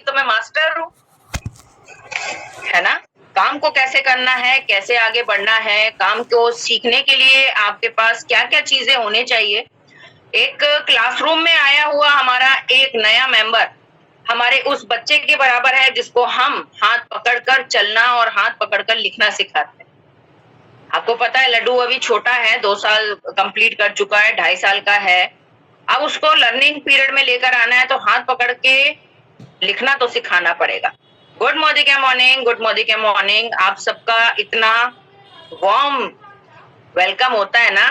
तो मैं मास्टर हूँ, है ना? काम को कैसे करना है, कैसे आगे बढ़ना है, काम को सीखने के लिए आपके पास क्या-क्या चीजें होनी चाहिए। एक क्लासरूम में आया हुआ हमारा एक नया मेंबर हमारे उस बच्चे के बराबर है जिसको हम हाथ पकड़कर चलना और हाथ पकड़कर लिखना सिखाते हैं। आपको पता है लड्डू अभी छोटा है, 2 साल कंप्लीट कर चुका है, 2.5 साल का है। अब उसको लर्निंग पीरियड में लेकर आना है तो हाथ पकड़ के लिखना तो सिखाना पड़ेगा। Good morning, good morning. आप सबका इतना वार्म वेलकम होता है ना।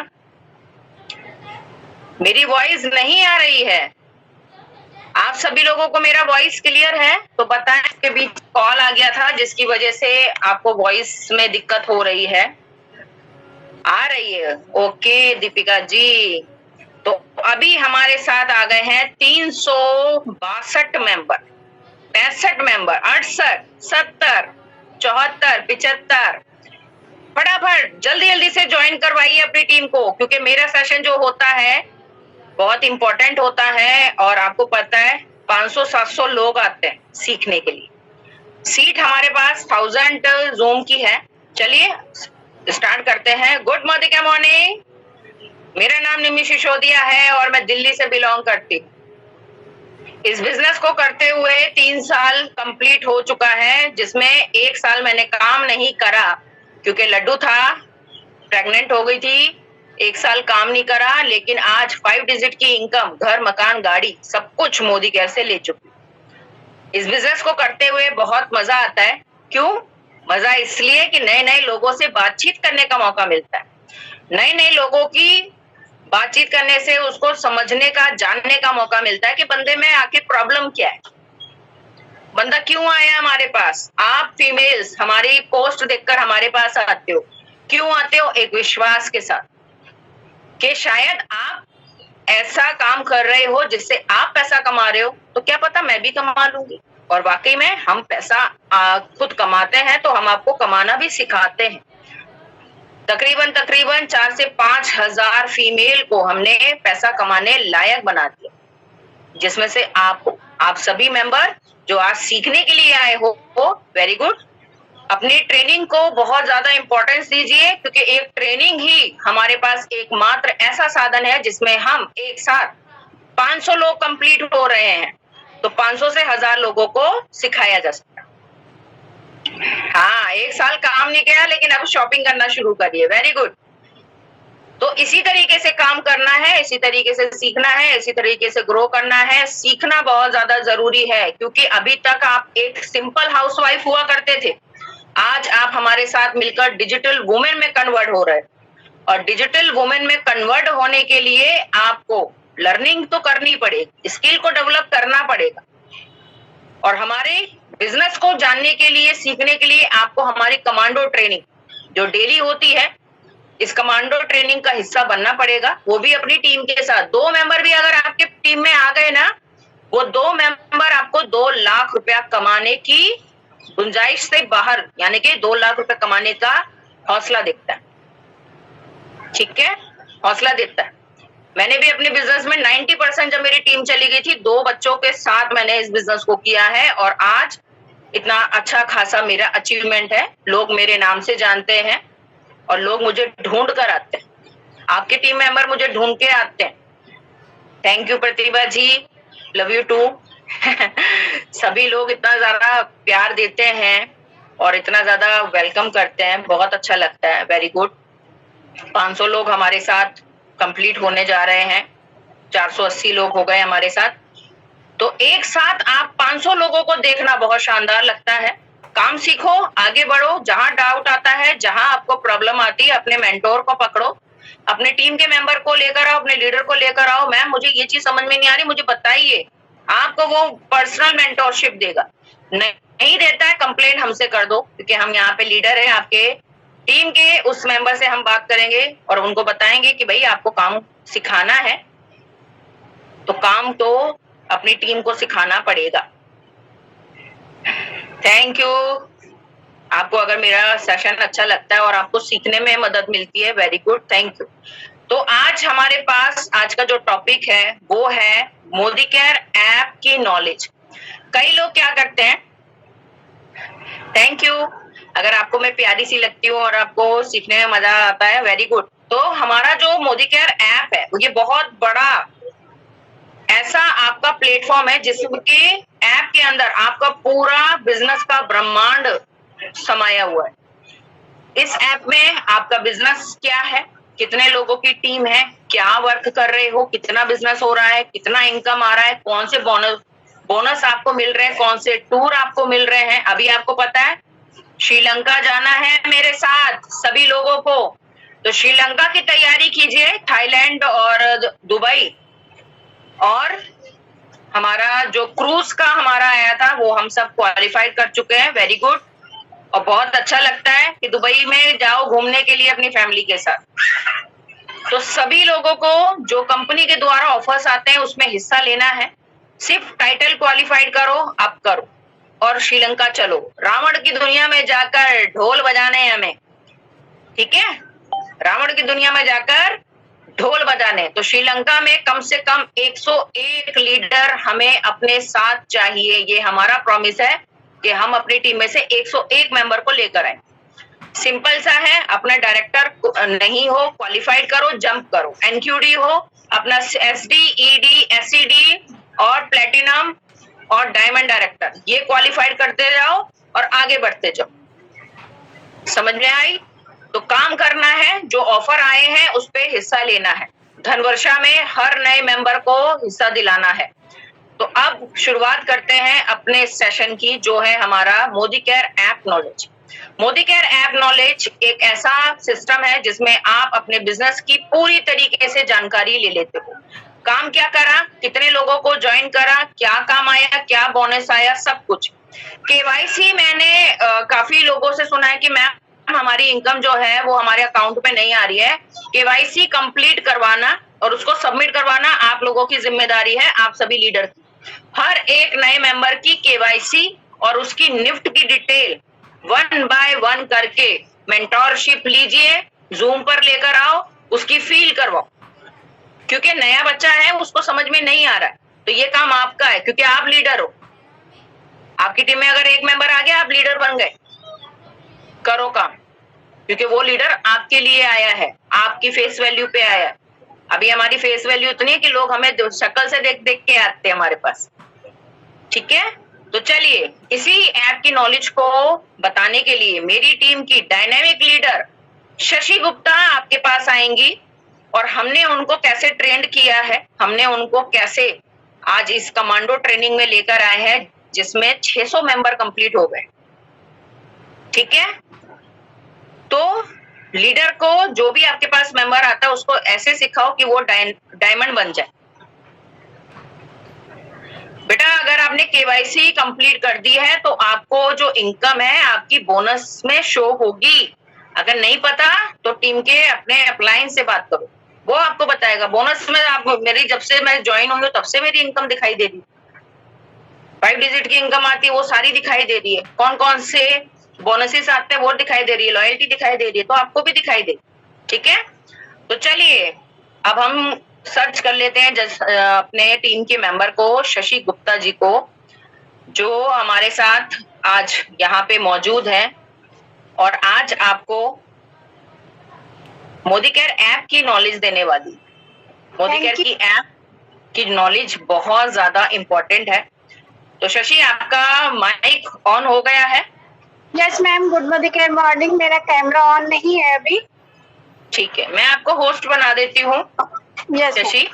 मेरी वॉइस नहीं आ रही है? आप सभी लोगों को मेरा वॉइस क्लियर है? तो बताएं, इसके बीच कॉल आ गया था जिसकी वजह से आपको वॉइस में दिक्कत हो रही है। आ रही है? ओके दीपिका जी। तो अभी हमारे साथ आ गए हैं 362 मेंबर, 65 मेंबर, 68, 70, 74, 75। फटाफट जल्दी जल्दी से ज्वाइन करवाइए अपनी टीम को, क्योंकि मेरा सेशन जो होता है बहुत इंपॉर्टेंट होता है और आपको पता है 500-700 लोग आते हैं सीखने के लिए। सीट हमारे पास 1000 जूम की है। चलिए स्टार्ट करते हैं। Good morning. मेरा नाम निमी सिसोदिया है और मैं दिल्ली से बिलोंग करती हूँ। इस बिजनेस को करते हुए 3 साल कंप्लीट हो चुका है, जिसमें 1 साल मैंने काम नहीं करा क्योंकि लड्डू था, प्रेग्नेंट हो गई थी। 1 साल काम नहीं करा, लेकिन आज 5 डिजिट की इनकम, घर, मकान, गाड़ी सब कुछ मोदी केयर से ले चुकी। इस बिजनेस को करते हुए बहुत मजा आता है। क्यों मजा? इसलिए कि नए नए लोगों से बातचीत करने का मौका मिलता है। नए नए लोगों की बातचीत करने से उसको समझने का, जानने का मौका मिलता है कि बंदे में आखिर प्रॉब्लम क्या है, बंदा क्यों आया हमारे पास। आप फीमेल्स हमारी पोस्ट देखकर हमारे पास आते हो, क्यों आते हो? एक विश्वास के साथ कि शायद आप ऐसा काम कर रहे हो जिससे आप पैसा कमा रहे हो, तो क्या पता मैं भी कमा लूंगी। और वाकई में हम पैसा खुद कमाते हैं तो हम आपको कमाना भी सिखाते हैं। तकरीबन 4 से 5 हजार फीमेल को हमने पैसा कमाने लायक बना दिया, जिसमें से आप सभी मेंबर जो आज सीखने के लिए आए हो, वेरी गुड। अपनी ट्रेनिंग को बहुत ज्यादा इंपॉर्टेंस दीजिए, क्योंकि एक ट्रेनिंग ही हमारे पास एकमात्र ऐसा साधन है जिसमें हम एक साथ 500 लोग कंप्लीट हो रहे हैं, तो 500 से 1000 लोगों को सिखाया जा सकता है। हाँ, 1 साल काम नहीं किया लेकिन अब शॉपिंग करना शुरू करिए, वेरी गुड। तो इसी तरीके से काम करना है, इसी तरीके से सीखना है, इसी तरीके से ग्रो करना है। सीखना बहुत ज्यादा जरूरी है, क्योंकि अभी तक आप एक सिंपल हाउसवाइफ हुआ करते थे, आज आप हमारे साथ मिलकर डिजिटल वुमेन में कन्वर्ट हो रहे हैं। और डिजिटल वुमेन में कन्वर्ट होने के लिए आपको लर्निंग तो करनी पड़ेगी, स्किल को डेवलप करना पड़ेगा। और हमारे बिजनेस को जानने के लिए, सीखने के लिए आपको हमारी कमांडो ट्रेनिंग जो डेली होती है, इस कमांडो ट्रेनिंग का हिस्सा बनना पड़ेगा, वो भी अपनी टीम के साथ। 2 मेंबर भी अगर आपके टीम में आ गए ना, वो 2 मेंबर आपको 2 लाख रुपया कमाने की गुंजाइश से बाहर, यानी कि 2 लाख रुपए कमाने का हौसला देता है। ठीक है, हौसला देता है। मैंने भी अपने बिजनेस में 90% जब मेरी टीम चली गई थी, 2 बच्चों के साथ मैंने इस बिजनेस को किया है और आज इतना अच्छा खासा मेरा अचीवमेंट है। लोग मेरे नाम से जानते हैं और लोग मुझे ढूंढ कर आते हैं। आपके टीम मेंबर मुझे ढूंढ के आते हैं। Thank you Pratibha ji, love you too. सभी लोग इतना ज्यादा प्यार देते हैं और इतना ज्यादा वेलकम करते हैं, बहुत अच्छा लगता है, वेरी गुड। 500 लोग हमारे साथ कंप्लीट होने जा रहे हैं, 480 लोग हो गए हमारे साथ। तो एक साथ आप 500 लोगों को देखना बहुत शानदार लगता है। काम सीखो, आगे बढ़ो, जहां डाउट आता है, जहां आपको प्रॉब्लम आती है, अपने मेंटोर को पकड़ो, अपने टीम के मेंबर को लेकर आओ, अपने लीडर को लेकर आओ। मैम मुझे ये चीज समझ में नहीं आ रही, मुझे बताइए। आपको वो पर्सनल मेंटोरशिप देगा। नहीं देता है, कंप्लेंट हमसे कर दो, क्योंकि हम यहाँ पे लीडर है। आपके टीम के उस मेंबर से हम बात करेंगे और उनको बताएंगे कि भाई आपको काम सिखाना है, तो काम तो अपनी टीम को सिखाना पड़ेगा। Thank you. आपको अगर मेरा सेशन अच्छा लगता है और आपको सीखने में मदद मिलती है, वेरी गुड, थैंक यू। तो आज हमारे पास आज का जो टॉपिक है वो है मोदी केयर ऐप की नॉलेज। कई लोग क्या करते हैं, थैंक यू, अगर आपको मैं प्यारी सी लगती हूँ और आपको सीखने में मजा आता है, वेरी गुड। तो हमारा जो मोदी केयर ऐप है ये बहुत बड़ा ऐसा आपका प्लेटफॉर्म है जिसके ऐप के अंदर आपका पूरा बिजनेस का ब्रह्मांड समाया हुआ है। इस ऐप में आपका बिजनेस क्या है, कितने लोगों की टीम है, क्या वर्क कर रहे हो, कितना बिजनेस हो रहा है, कितना इनकम आ रहा है, कौन से बोनस आपको मिल रहे हैं, कौन से टूर आपको मिल रहे हैं। अभी आपको पता है श्रीलंका जाना है मेरे साथ सभी लोगों को, तो श्रीलंका की तैयारी कीजिए, थाईलैंड और दुबई, और हमारा जो क्रूज का हमारा आया था वो हम सब क्वालिफाइड कर चुके हैं, वेरी गुड। और बहुत अच्छा लगता है कि दुबई में जाओ घूमने के लिए अपनी फैमिली के साथ। तो सभी लोगों को जो कंपनी के द्वारा ऑफर्स आते हैं उसमें हिस्सा लेना है, सिर्फ टाइटल क्वालिफाइड करो, आप करो और श्रीलंका चलो, रावण की दुनिया में जाकर ढोल बजाने हमें, ठीक है, रावण की दुनिया में जाकर ढोल बजाने। तो श्रीलंका में कम से कम 101 लीडर हमें अपने साथ चाहिए, ये हमारा प्रॉमिस है कि हम अपनी टीम में से 101 मेंबर को लेकर आए। सिंपल सा है, अपना डायरेक्टर नहीं हो क्वालिफाइड करो, जंप करो, एनक्यूडी हो, अपना एसडी, ईडी, एसईडी और प्लेटिनम और डायमंड डायरेक्टर ये क्वालिफाइड करते जाओ और आगे बढ़ते जाओ। समझ में आई? तो काम करना है, जो ऑफर आए हैं उस पे हिस्सा लेना है, धनवर्षा में हर नए मेंबर को हिस्सा दिलाना है। तो अब शुरुआत करते हैं अपने सेशन की, जो है हमारा Modi care app knowledge. Modi care app knowledge एक ऐसा सिस्टम है जिसमें आप अपने बिजनेस की पूरी तरीके से जानकारी ले लेते हो, काम क्या करा, कितने लोगों को ज्वाइन करा, क्या काम आया, क्या बोनस आया, सब कुछ। केवाईसी मैंने काफी लोगों से सुना है कि मैम हमारी इनकम जो है वो हमारे अकाउंट में नहीं आ रही है। केवाईसी कंप्लीट करवाना और उसको सबमिट करवाना आप लोगों की जिम्मेदारी है, आप सभी लीडर की। हर एक नए मेंबर की केवाईसी और उसकी निफ्ट की डिटेल 1 बाय 1 करके मेंटोरशिप लीजिए, जूम पर लेकर आओ, उसकी फील करवाओ, क्योंकि नया बच्चा है उसको समझ में नहीं आ रहा है। तो ये काम आपका है क्योंकि आप लीडर हो। आपकी टीम में अगर एक मेंबर आ गया आप लीडर बन गए, करो काम, क्योंकि वो लीडर आपके लिए आया है, आपकी फेस वैल्यू पे आया है। अभी हमारी फेस वैल्यू इतनी है कि लोग हमें शक्ल से देख देख के आते हैं हमारे पास, ठीक है। तो चलिए इसी ऐप की नॉलेज को बताने के लिए मेरी टीम की डायनेमिक लीडर शशि गुप्ता आपके पास आएंगी और हमने उनको कैसे ट्रेंड किया है, हमने उनको कैसे आज इस कमांडो ट्रेनिंग में लेकर आए हैं जिसमें 600 मेंबर कंप्लीट हो गए, ठीक है। तो लीडर को जो भी आपके पास मेंबर आता है उसको ऐसे सिखाओ कि वो डायमंड बन जाए। बेटा अगर आपने केवाईसी कंप्लीट कर दी है तो आपको जो इनकम है आपकी बोनस में शो होगी। अगर नहीं पता तो टीम के अपने अपलाइन से बात करो, वो आपको बताएगा। बोनस में आप मेरी जब से मैं ज्वाइन हुई हूँ तब से मेरी इनकम दिखाई दे रही, 5 डिजिट की इनकम आती है वो सारी दिखाई दे रही है, कौन कौन से बोनसेस आते हैं वो दिखाई दे रही है, लॉयल्टी दिखाई दे रही है, तो आपको भी दिखाई दे, ठीक है। तो चलिए अब हम सर्च कर लेते हैं अपने टीम के मेंबर को, शशि गुप्ता जी को, जो हमारे साथ आज यहाँ पे मौजूद है और आज आपको मोदी केयर ऐप की नॉलेज देने वाली। मोदी केयर की ऐप की नॉलेज बहुत ज्यादा इंपॉर्टेंट है। तो शशि आपका माइक ऑन हो गया है? Yes ma'am, good Modi care morning. मेरा कैमरा ऑन नहीं है अभी। ठीक है, मैं आपको होस्ट बना देती हूँ। यस शशि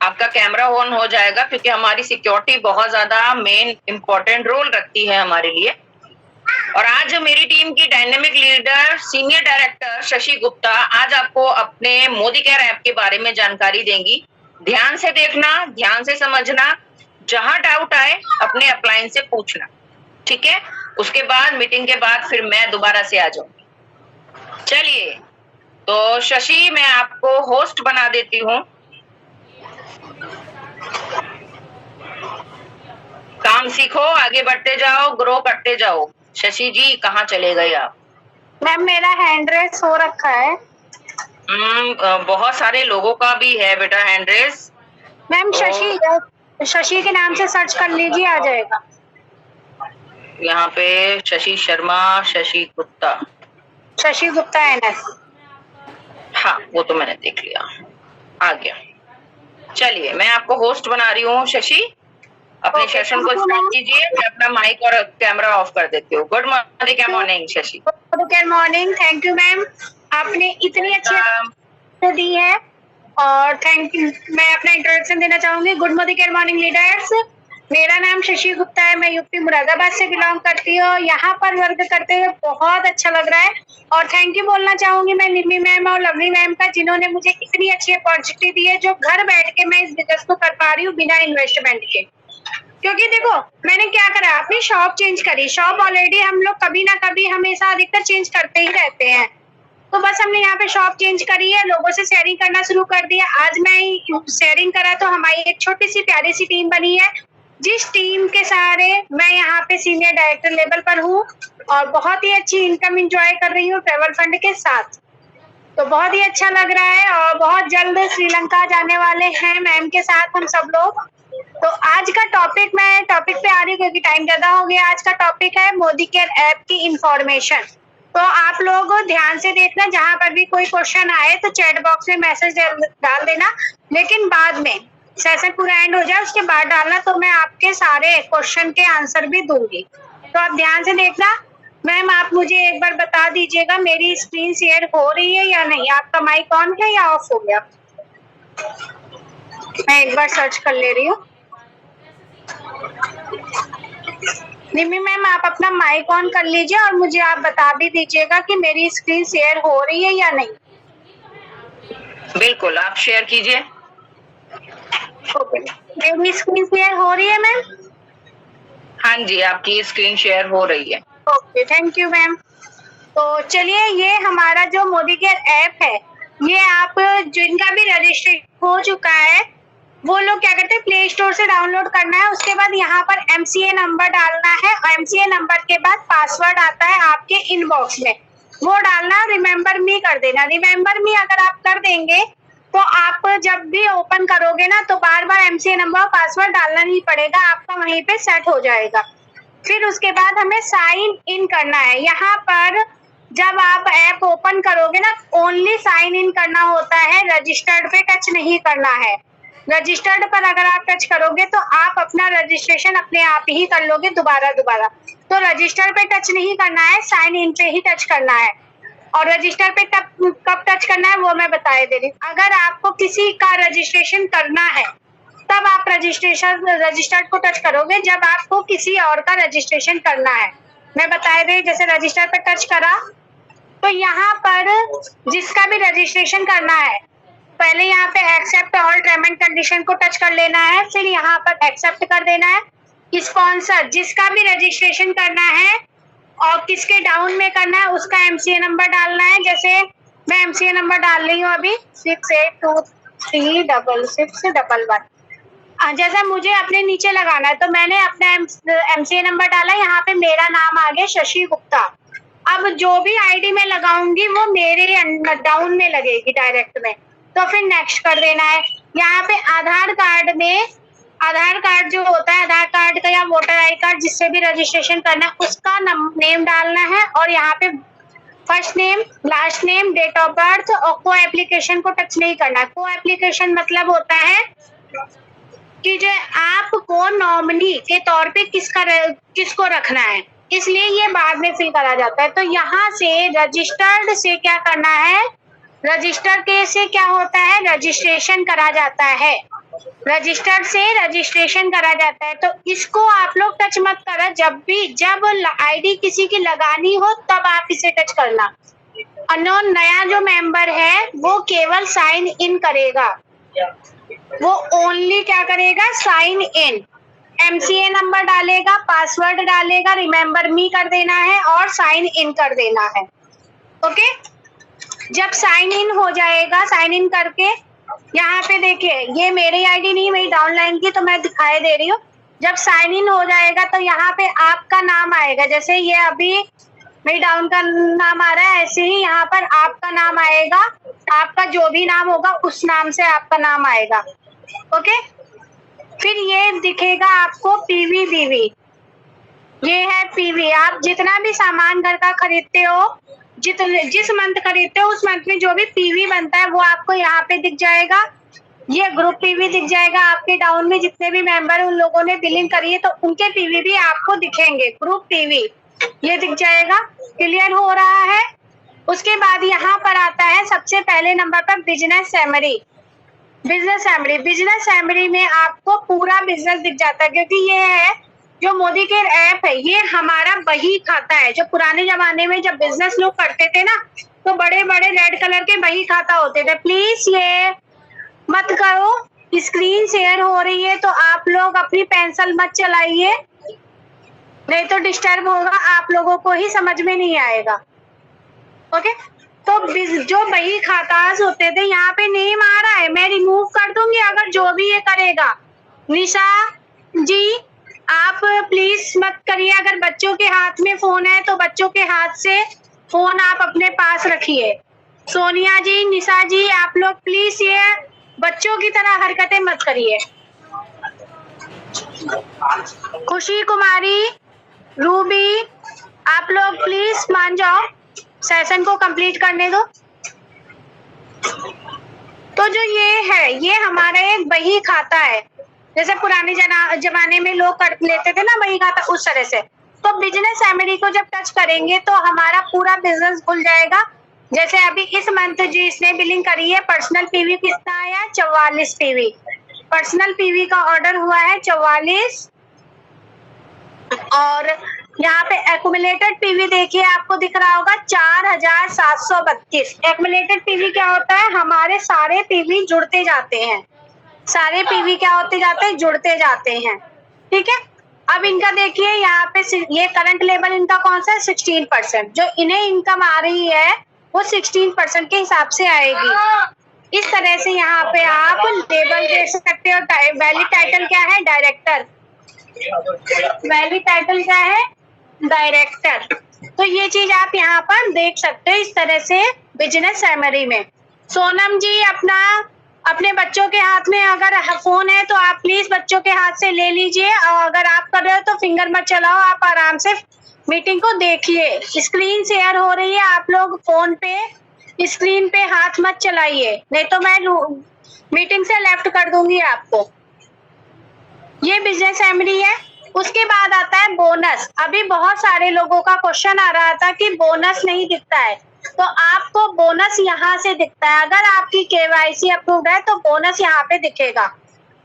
आपका कैमरा ऑन हो जाएगा क्योंकि हमारी सिक्योरिटी बहुत ज्यादा मेन इंपॉर्टेंट रोल रखती है हमारे लिए। और आज मेरी टीम की dynamic leader senior director Shashi Gupta आज आपको अपने मोदी केयर ऐप के बारे में जानकारी देंगी। ध्यान से देखना, ध्यान से समझना, जहां डाउट आए अपने अपलाइन से पूछना, ठीक है। उसके बाद मीटिंग के बाद फिर मैं दोबारा से आ जाऊंगी। चलिए तो शशि मैं आपको होस्ट बना देती हूँ। काम सीखो, आगे बढ़ते जाओ, ग्रो करते जाओ। शशि जी कहाँ चले गए आप? मैम मेरा हैंड रेस हो रखा है। बहुत सारे लोगों का भी है बेटा hand raise. Ma'am Shashi Shashi के नाम से सर्च कर लीजिए, आ जाएगा। यहाँ पे शशि शर्मा, शशि गुप्ता, शशि गुप्ता NS। हाँ वो तो मैंने देख लिया, आ गया। चलिए मैं आपको होस्ट बना रही हूँ शशि, अपने सेशन को स्टार्ट कीजिए। मैं अपना माइक और कैमरा ऑफ कर देती हूँ। Good morning Shashi. Good morning, thank you ma'am, आपने इतनी अच्छी दी है। और थैंक यू। मैं अपना इंट्रोडक्शन देना चाहूंगी। गुड मॉर्निंग लीडर्स, मेरा नाम शशि गुप्ता है, मैं यूपी मुरादाबाद से बिलोंग करती हूँ। यहाँ पर वर्क करते हुए बहुत अच्छा लग रहा है। और थैंक यू बोलना चाहूंगी मैं निम्मी मैम और लवली मैम का, जिन्होंने मुझे इतनी अच्छी अपॉर्चुनिटी दी है, जो घर बैठ के मैं इस बिजनेस को कर पा रही हूँ बिना इन्वेस्टमेंट के। क्योंकि देखो मैंने क्या करा, अपनी शॉप चेंज करी। शॉप ऑलरेडी हम लोग कभी ना कभी हमेशा अधिकतर चेंज करते ही रहते हैं, तो बस हमने यहाँ पे शॉप चेंज करी है, लोगों से शेयरिंग करना शुरू कर दिया। आज मैं शेयरिंग करा तो हमारी एक छोटी सी प्यारी सी टीम बनी है, जिस टीम के सहारे मैं यहाँ पे सीनियर डायरेक्टर लेवल पर हूँ और बहुत ही अच्छी इनकम एंजॉय कर रही हूँ ट्रेवल फंड के साथ। तो बहुत ही अच्छा लग रहा है और बहुत जल्द श्रीलंका जाने वाले हैं मैम के साथ हम सब लोग। तो आज का टॉपिक, मैं टॉपिक पे आ रही हूँ क्योंकि टाइम ज्यादा हो गया। आज का टॉपिक है मोदी केयर ऐप की इंफॉर्मेशन। तो आप लोग ध्यान से देखना, जहां पर भी कोई क्वेश्चन आए तो चैट बॉक्स में मैसेज डाल देना, लेकिन बाद में सेशन पूरा एंड हो जाए उसके बाद डालना, तो मैं आपके सारे क्वेश्चन के आंसर भी दूंगी। तो आप ध्यान से देखना। मैम आप मुझे एक बार बता दीजिएगा मेरी स्क्रीन शेयर हो रही है या नहीं, आपका माइक ऑन है या ऑफ हो गया? मैं एक बार सर्च कर ले रही हूँ। निम्मी मैम आप अपना माइक ऑन कर लीजिए और मुझे आप बता भी दीजिएगा कि मेरी स्क्रीन शेयर हो रही है या नहीं। बिल्कुल, आप शेयर कीजिए। ओके, मेरी स्क्रीन शेयर हो रही है मैम? हाँ जी, आपकी स्क्रीन शेयर हो रही है। Okay, thank you ma'am. तो चलिए, ये हमारा जो मोदी केयर ऐप है, ये आप जिनका भी रजिस्ट्रेशन हो चुका है वो लोग क्या करते हैं, प्ले स्टोर से डाउनलोड करना है। उसके बाद यहाँ पर MCA नंबर डालना है और MCA नंबर के बाद पासवर्ड आता है आपके इनबॉक्स में, वो डालना, रिमेम्बर मी कर देना। रिमेम्बर मी अगर आप कर देंगे तो आप जब भी ओपन करोगे ना तो बार बार MCA नंबर और पासवर्ड डालना नहीं पड़ेगा, आपका वहीं पे सेट हो जाएगा। फिर उसके बाद हमें साइन इन करना है। यहाँ पर जब आप ऐप ओपन करोगे ना, ओनली साइन इन करना होता है, रजिस्टर्ड पे टच नहीं करना है। रजिस्टर्ड पर अगर आप टच करोगे तो आप अपना रजिस्ट्रेशन अपने आप ही कर लोगे दोबारा। तो रजिस्टर पे टच नहीं करना है, साइन इन पे ही टच करना है। और रजिस्टर पे कब टच करना है वो मैं बता दे रही हूँ। अगर आपको किसी का रजिस्ट्रेशन करना है तब आप रजिस्टर्ड को टच करोगे, जब आपको किसी और का रजिस्ट्रेशन करना है। मैं बता दे, जैसे रजिस्टर पे टच करा तो यहाँ पर जिसका भी रजिस्ट्रेशन करना है, पहले यहाँ पे accept all term and condition को टच कर लेना है, फिर यहाँ पर एक्सेप्ट कर देना है। स्पॉन्सर जिसका भी रजिस्ट्रेशन करना है और किसके डाउन में करना है उसका MCA नंबर डालना है। जैसे मैं MCA नंबर डाल रही हूँ अभी 68236611। जैसा मुझे अपने नीचे लगाना है तो मैंने अपना MCA नंबर डाला, यहाँ पे मेरा नाम आ गया शशि गुप्ता। अब जो भी ID में लगाऊंगी वो मेरे डाउन में लगेगी डायरेक्ट में, तो फिर नेक्स्ट कर देना है। यहाँ पे आधार कार्ड में, आधार कार्ड जो होता है, आधार कार्ड का या वोटर ID कार्ड जिससे भी रजिस्ट्रेशन करना है उसका नेम डालना है, और यहाँ पे first name, last name, date of birth, और को एप्लीकेशन को टच नहीं करना। को एप्लीकेशन मतलब होता है कि जो आपको नॉमिनी के तौर पे किसको रखना है, इसलिए ये बाद में फिल करा जाता है। तो यहाँ से रजिस्टर्ड से क्या करना है, रजिस्टर के से क्या होता है, रजिस्ट्रेशन करा जाता है। रजिस्टर्ड से रजिस्ट्रेशन करा जाता है, तो इसको आप लोग टच मत करो। जब ID किसी की लगानी हो तब आप इसे टच करना। अननोन नया जो मेंबर है वो केवल साइन इन करेगा, वो ओनली क्या करेगा, साइन इन। MCA नंबर डालेगा, पासवर्ड डालेगा, रिमेम्बर मी कर देना है और साइन इन कर देना है। ओके, जब साइन इन हो जाएगा, साइन इन करके यहाँ पे देखिए, ये मेरी ID नहीं, मेरी डाउनलाइन की, तो मैं दिखाई दे रही हूँ। जब साइन इन हो जाएगा तो यहाँ पे आपका नाम आएगा, जैसे ये अभी मेरी डाउन का नाम आ रहा है, ऐसे ही यहाँ पर आपका नाम आएगा। आपका जो भी नाम होगा उस नाम से आपका नाम आएगा। ओके, फिर ये दिखेगा आपको पीवी बीवी, ये है पीवी। आप जितना भी सामान घर का खरीदते हो, जिस मंथ खरीदते हो उस मंथ में जो भी पीवी बनता है वो आपको यहाँ पे दिख जाएगा। ये ग्रुप पीवी दिख जाएगा। आपके डाउन में जितने भी मेंबर उन लोगों ने बिलिंग करी है तो उनके पीवी भी आपको दिखेंगे, ग्रुप पीवी ये दिख जाएगा। क्लियर हो रहा है? उसके बाद यहाँ पर आता है सबसे पहले नंबर पर बिजनेस समरी। बिजनेस समरी में आपको पूरा बिजनेस दिख जाता है, क्योंकि ये है जो मोदी केयर ऐप है, ये हमारा बही खाता है। जो पुराने जमाने में जब बिजनेस लोग करते थे ना, तो बड़े बड़े रेड कलर के बही खाता होते थे। प्लीज ये मत करो, स्क्रीन शेयर हो रही है तो आप लोग अपनी पेंसिल मत चलाइए, नहीं तो डिस्टर्ब होगा, आप लोगों को ही समझ में नहीं आएगा। ओके, तो जो बही खाताज होते थे, यहाँ पे नेम आ रहा है, मैं रिमूव कर दूंगी अगर जो भी ये करेगा। निशा जी आप प्लीज मत करिए, अगर बच्चों के हाथ में फोन है तो बच्चों के हाथ से फोन आप अपने पास रखिए। सोनिया जी, निशा जी, आप लोग प्लीज ये बच्चों की तरह हरकतें मत करिए। खुशी कुमारी, रूबी, आप लोग प्लीज मान जाओ, सेशन को कंप्लीट करने दो। तो जो ये है, ये हमारा एक बही खाता है, जैसे पुराने जमाने में लोग कर लेते थे ना बही खाता, उस तरह से। तो बिजनेस समरी को जब टच करेंगे तो हमारा पूरा बिजनेस खुल जाएगा। जैसे अभी इस मंथ जी इसने बिलिंग करी है, पर्सनल पीवी कितना आया? 44 पीवी। पर्सनल पीवी का ऑर्डर हुआ है 44, और यहाँ पे एक्यूमुलेटेड पीवी देखिए आपको दिख रहा होगा 4732। एक्यूमुलेटेड पीवी क्या होता है? हमारे सारे पीवी जुड़ते जाते हैं, सारे पीवी क्या होते जाते हैं? जुड़ते जाते हैं। ठीक है, अब इनका देखिए यहाँ पे ये करंट लेवल इनका कौन सा है? 16%। जो इन्हें इनकम आ रही है वो 16% के हिसाब से आएगी। इस तरह से यहाँ पे आप लेवल देख सकते हो। वैलिड टाइटल क्या है? डायरेक्टर। वैलिड टाइटल क्या है? डायरेक्टर। तो ये चीज आप यहाँ पर देख सकते हो इस तरह से बिजनेस समरी में। सोनम जी अपने बच्चों के हाथ में अगर फोन है तो आप प्लीज बच्चों के हाथ से ले लीजिए, और अगर आप कर रहे हो तो फिंगर मत चलाओ, आप आराम से मीटिंग को देखिए। स्क्रीन शेयर हो रही है, आप लोग फोन पे स्क्रीन पे हाथ मत चलाइए, नहीं तो मैं मीटिंग से लेफ्ट कर दूंगी आपको। ये बिजनेस समरी है। उसके बाद आता है बोनस। अभी बहुत सारे लोगों का क्वेश्चन आ रहा था कि बोनस नहीं दिखता है, तो आपको बोनस यहाँ से दिखता है। अगर आपकी केवाईसी अप्रूव्ड है तो बोनस यहाँ पे दिखेगा।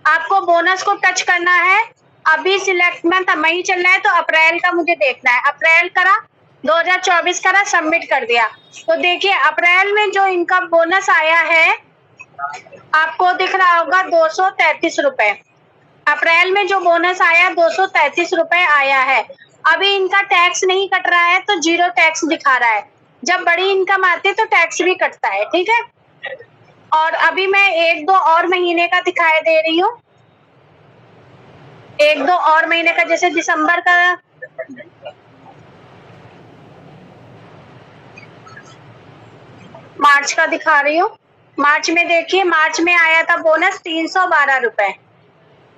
आपको बोनस को टच करना है। अभी सिलेक्ट मंथ मई चल रहा है तो अप्रैल का मुझे देखना है। अप्रैल करा, 2024 करा, सबमिट कर दिया, तो देखिए अप्रैल में जो इनका बोनस आया है आपको दिख रहा होगा 233 रुपए। अप्रैल में जो बोनस आया 233 रुपए आया है। अभी इनका टैक्स नहीं कट रहा है तो 0 टैक्स दिखा रहा है। जब बड़ी इनकम आती है तो टैक्स भी कटता है। ठीक है, और अभी मैं 1-2 और महीने का दिखाई दे रही हूँ, 1-2 और महीने का, जैसे दिसंबर का, मार्च का दिखा रही हूँ। मार्च में देखिए, मार्च में आया था बोनस 312 रुपए।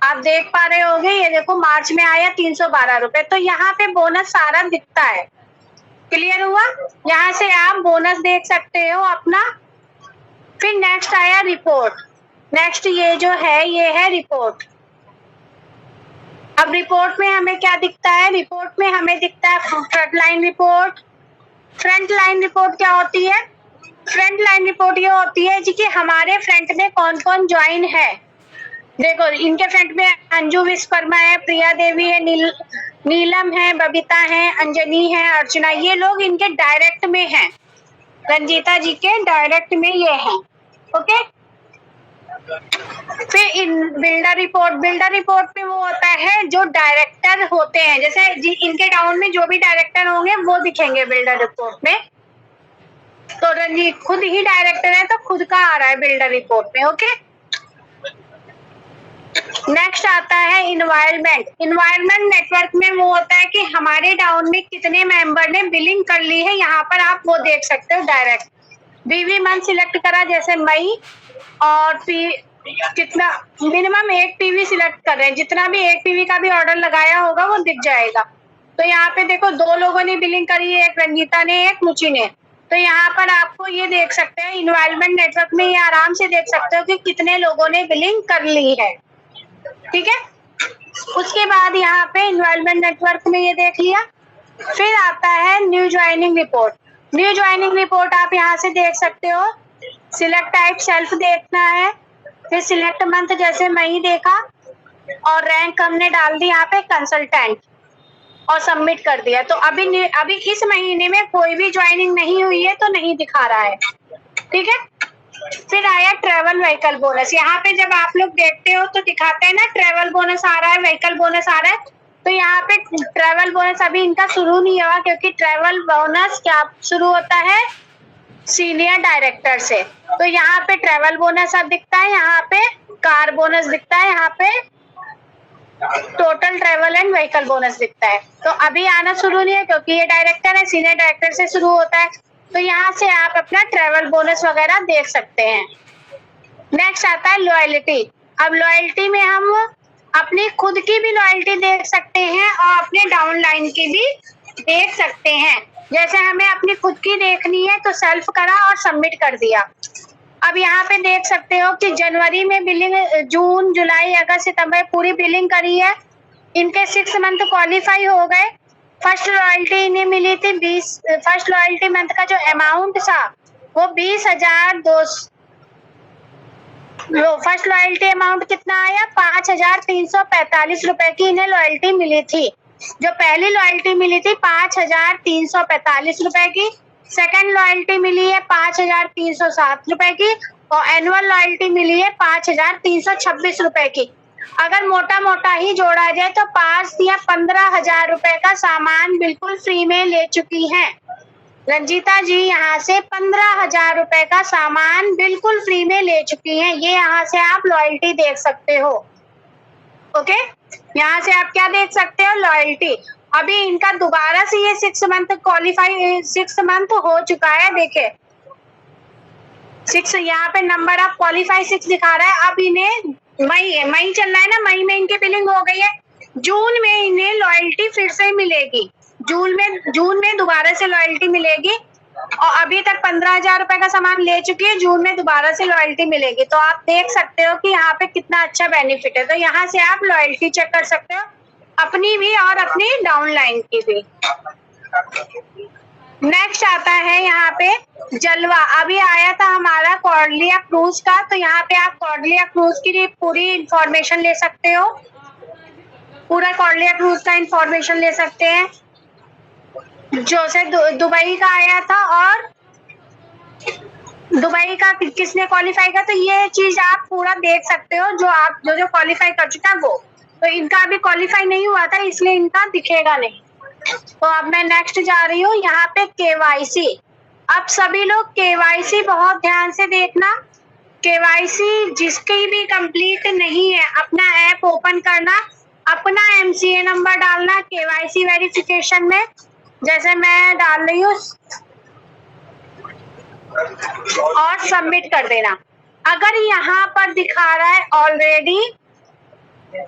आप देख पा रहे होंगे, ये देखो मार्च में आया 312 रुपए। तो यहाँ पे बोनस सारा दिखता है। क्लियर हुआ? यहाँ से आप बोनस देख सकते हो अपना। फिर नेक्स्ट आया रिपोर्ट। नेक्स्ट ये जो है, ये है रिपोर्ट। अब रिपोर्ट में हमें क्या दिखता है? रिपोर्ट में हमें दिखता है front line report. Front line report क्या होती है? फ्रंट लाइन रिपोर्ट ये होती है जी कि हमारे फ्रंट में कौन कौन ज्वाइन है। देखो इनके फ्रंट में अंजू विश्वकर्मा है, प्रिया देवी है, नीलम है, बबीता है, अंजनी है, अर्चना, ये लोग इनके डायरेक्ट में हैं। रंजीता जी के डायरेक्ट में ये हैं। ओके, फिर इन बिल्डर रिपोर्ट में वो होता है जो डायरेक्टर होते हैं, जैसे इनके टाउन में जो भी डायरेक्टर होंगे वो दिखेंगे बिल्डर रिपोर्ट में। तो रंजीत खुद ही डायरेक्टर है तो खुद का आ रहा है बिल्डर रिपोर्ट में। ओके, नेक्स्ट आता है इन्वायरमेंट नेटवर्क में वो होता है कि हमारे टाउन में कितने मेंबर ने बिलिंग कर ली है, यहाँ पर आप वो देख सकते हो डायरेक्ट। बीवी मंथ सिलेक्ट करा, जैसे मई, और कितना मिनिमम 1 पीवी सिलेक्ट कर रहे हैं, जितना भी 1 पीवी का भी ऑर्डर लगाया होगा वो दिख जाएगा। तो यहाँ पे देखो 2 लोगों ने बिलिंग करी है, एक रंजीता ने, एक मुची ने। तो यहाँ पर आपको ये देख सकते हैं इन्वायरमेंट नेटवर्क में, ये आराम से देख सकते हो कि कितने लोगों ने बिलिंग कर ली है। ठीक है, उसके बाद यहाँ पे इन्वायरमेंट नेटवर्क में ये देख लिया। फिर आता है new joining report. New joining report आप यहाँ से देख सकते हो। सिलेक्ट टाइप सेल्फ देखना है, फिर सिलेक्ट मंथ जैसे मई देखा, और रैंक हमने डाल दी यहाँ पे कंसल्टेंट और सबमिट कर दिया। तो अभी इस महीने में कोई भी ज्वाइनिंग नहीं हुई है तो नहीं दिखा रहा है। ठीक है, फिर आया ट्रेवल व्हीकल बोनस। यहाँ पे जब आप लोग देखते हो तो दिखाते हैं ना ट्रेवल बोनस आ रहा है, व्हीकल बोनस आ रहा है। तो यहाँ पे ट्रेवल बोनस अभी इनका शुरू नहीं हुआ, क्योंकि ट्रेवल बोनस क्या शुरू होता है, सीनियर डायरेक्टर से। तो यहाँ पे ट्रेवल बोनस अब दिखता है, यहाँ पे कार बोनस दिखता है, यहाँ पे total travel and vehicle bonus दिखता है। तो अभी आना शुरू नहीं है क्योंकि ये डायरेक्टर है, सीनियर डायरेक्टर से शुरू होता है। तो यहाँ से आप अपना ट्रेवल बोनस वगैरह देख सकते हैं। नेक्स्ट आता है लॉयल्टी। अब लॉयल्टी में हम अपनी खुद की भी लॉयल्टी देख सकते हैं और अपने डाउनलाइन की भी देख सकते हैं। जैसे हमें अपनी खुद की देखनी है तो सेल्फ करा और सबमिट कर दिया। अब यहाँ पे देख सकते हो कि जनवरी में बिलिंग, जून, जुलाई, अगस्त, सितंबर पूरी बिलिंग करी है। इनके 6 मंथ क्वालिफाई हो गए। फर्स्ट लॉयल्टी इन्हें मिली थी 20, फर्स्ट लॉयल्टी मंथ का जो अमाउंट था वो 20,200। फर्स्ट लॉयल्टी अमाउंट कितना आया, 5,345 रुपए की इन्हें लॉयल्टी मिली थी। जो पहली लॉयल्टी मिली थी 5,345 रुपए की, सेकंड लॉयल्टी मिली है 5,307 रुपए की, और एनुअल लॉयल्टी मिली है 5,326 रुपए की। अगर मोटा मोटा ही जोड़ा जाए तो 5 या 15,000 रुपए का सामान बिल्कुल फ्री में ले चुकी हैं रंजीता जी। यहाँ से 15,000 रुपए का सामान बिल्कुल फ्री में ले चुकी हैं। ये यहाँ से आप लॉयल्टी देख सकते हो। ओके, यहाँ से आप क्या देख सकते हो, लॉयल्टी। अभी इनका दोबारा से ये 6 मंथ क्वालिफाई, 6 मंथ हो चुका है। देखे 6, यहाँ पे नंबर ऑफ क्वालिफाई 6 दिखा रहा है। अब इन्हें मई चल रहा है ना, मई में इनकी बिलिंग हो गई है। जून में इन्हें लॉयल्टी फिर से मिलेगी। जून में दोबारा से लॉयल्टी मिलेगी, और अभी तक 15,000 रुपए का सामान ले चुकी है। जून में दोबारा से लॉयल्टी मिलेगी। तो आप देख सकते हो कि यहाँ पे कितना अच्छा बेनिफिट है। तो यहाँ से आप लॉयल्टी चेक कर सकते हो, अपनी भी और अपनी डाउनलाइन की भी। नेक्स्ट आता है यहाँ पे जलवा। अभी आया था हमारा कॉर्डलिया क्रूज का। तो यहाँ पे आप कॉर्डलिया क्रूज की पूरी इंफॉर्मेशन ले सकते हो, पूरा कॉर्डलिया क्रूज का इंफॉर्मेशन ले सकते हैं। जो से दुबई का आया था, और दुबई का किसने क्वालिफाई किया, तो ये चीज आप पूरा देख सकते हो। जो क्वालिफाई कर चुका है वो, तो इनका अभी क्वालिफाई नहीं हुआ था इसलिए इनका दिखेगा नहीं। तो अब मैं नेक्स्ट जा रही हूँ यहाँ पे केवाईसी। अब सभी लोग केवाईसी बहुत ध्यान से देखना। केवाईसी जिसकी भी कंप्लीट नहीं है, अपना ऐप ओपन करना, अपना एमसीए नंबर डालना केवाईसी वेरिफिकेशन में, जैसे मैं डाल रही हूँ, और सबमिट कर देना। अगर यहाँ पर दिखा रहा है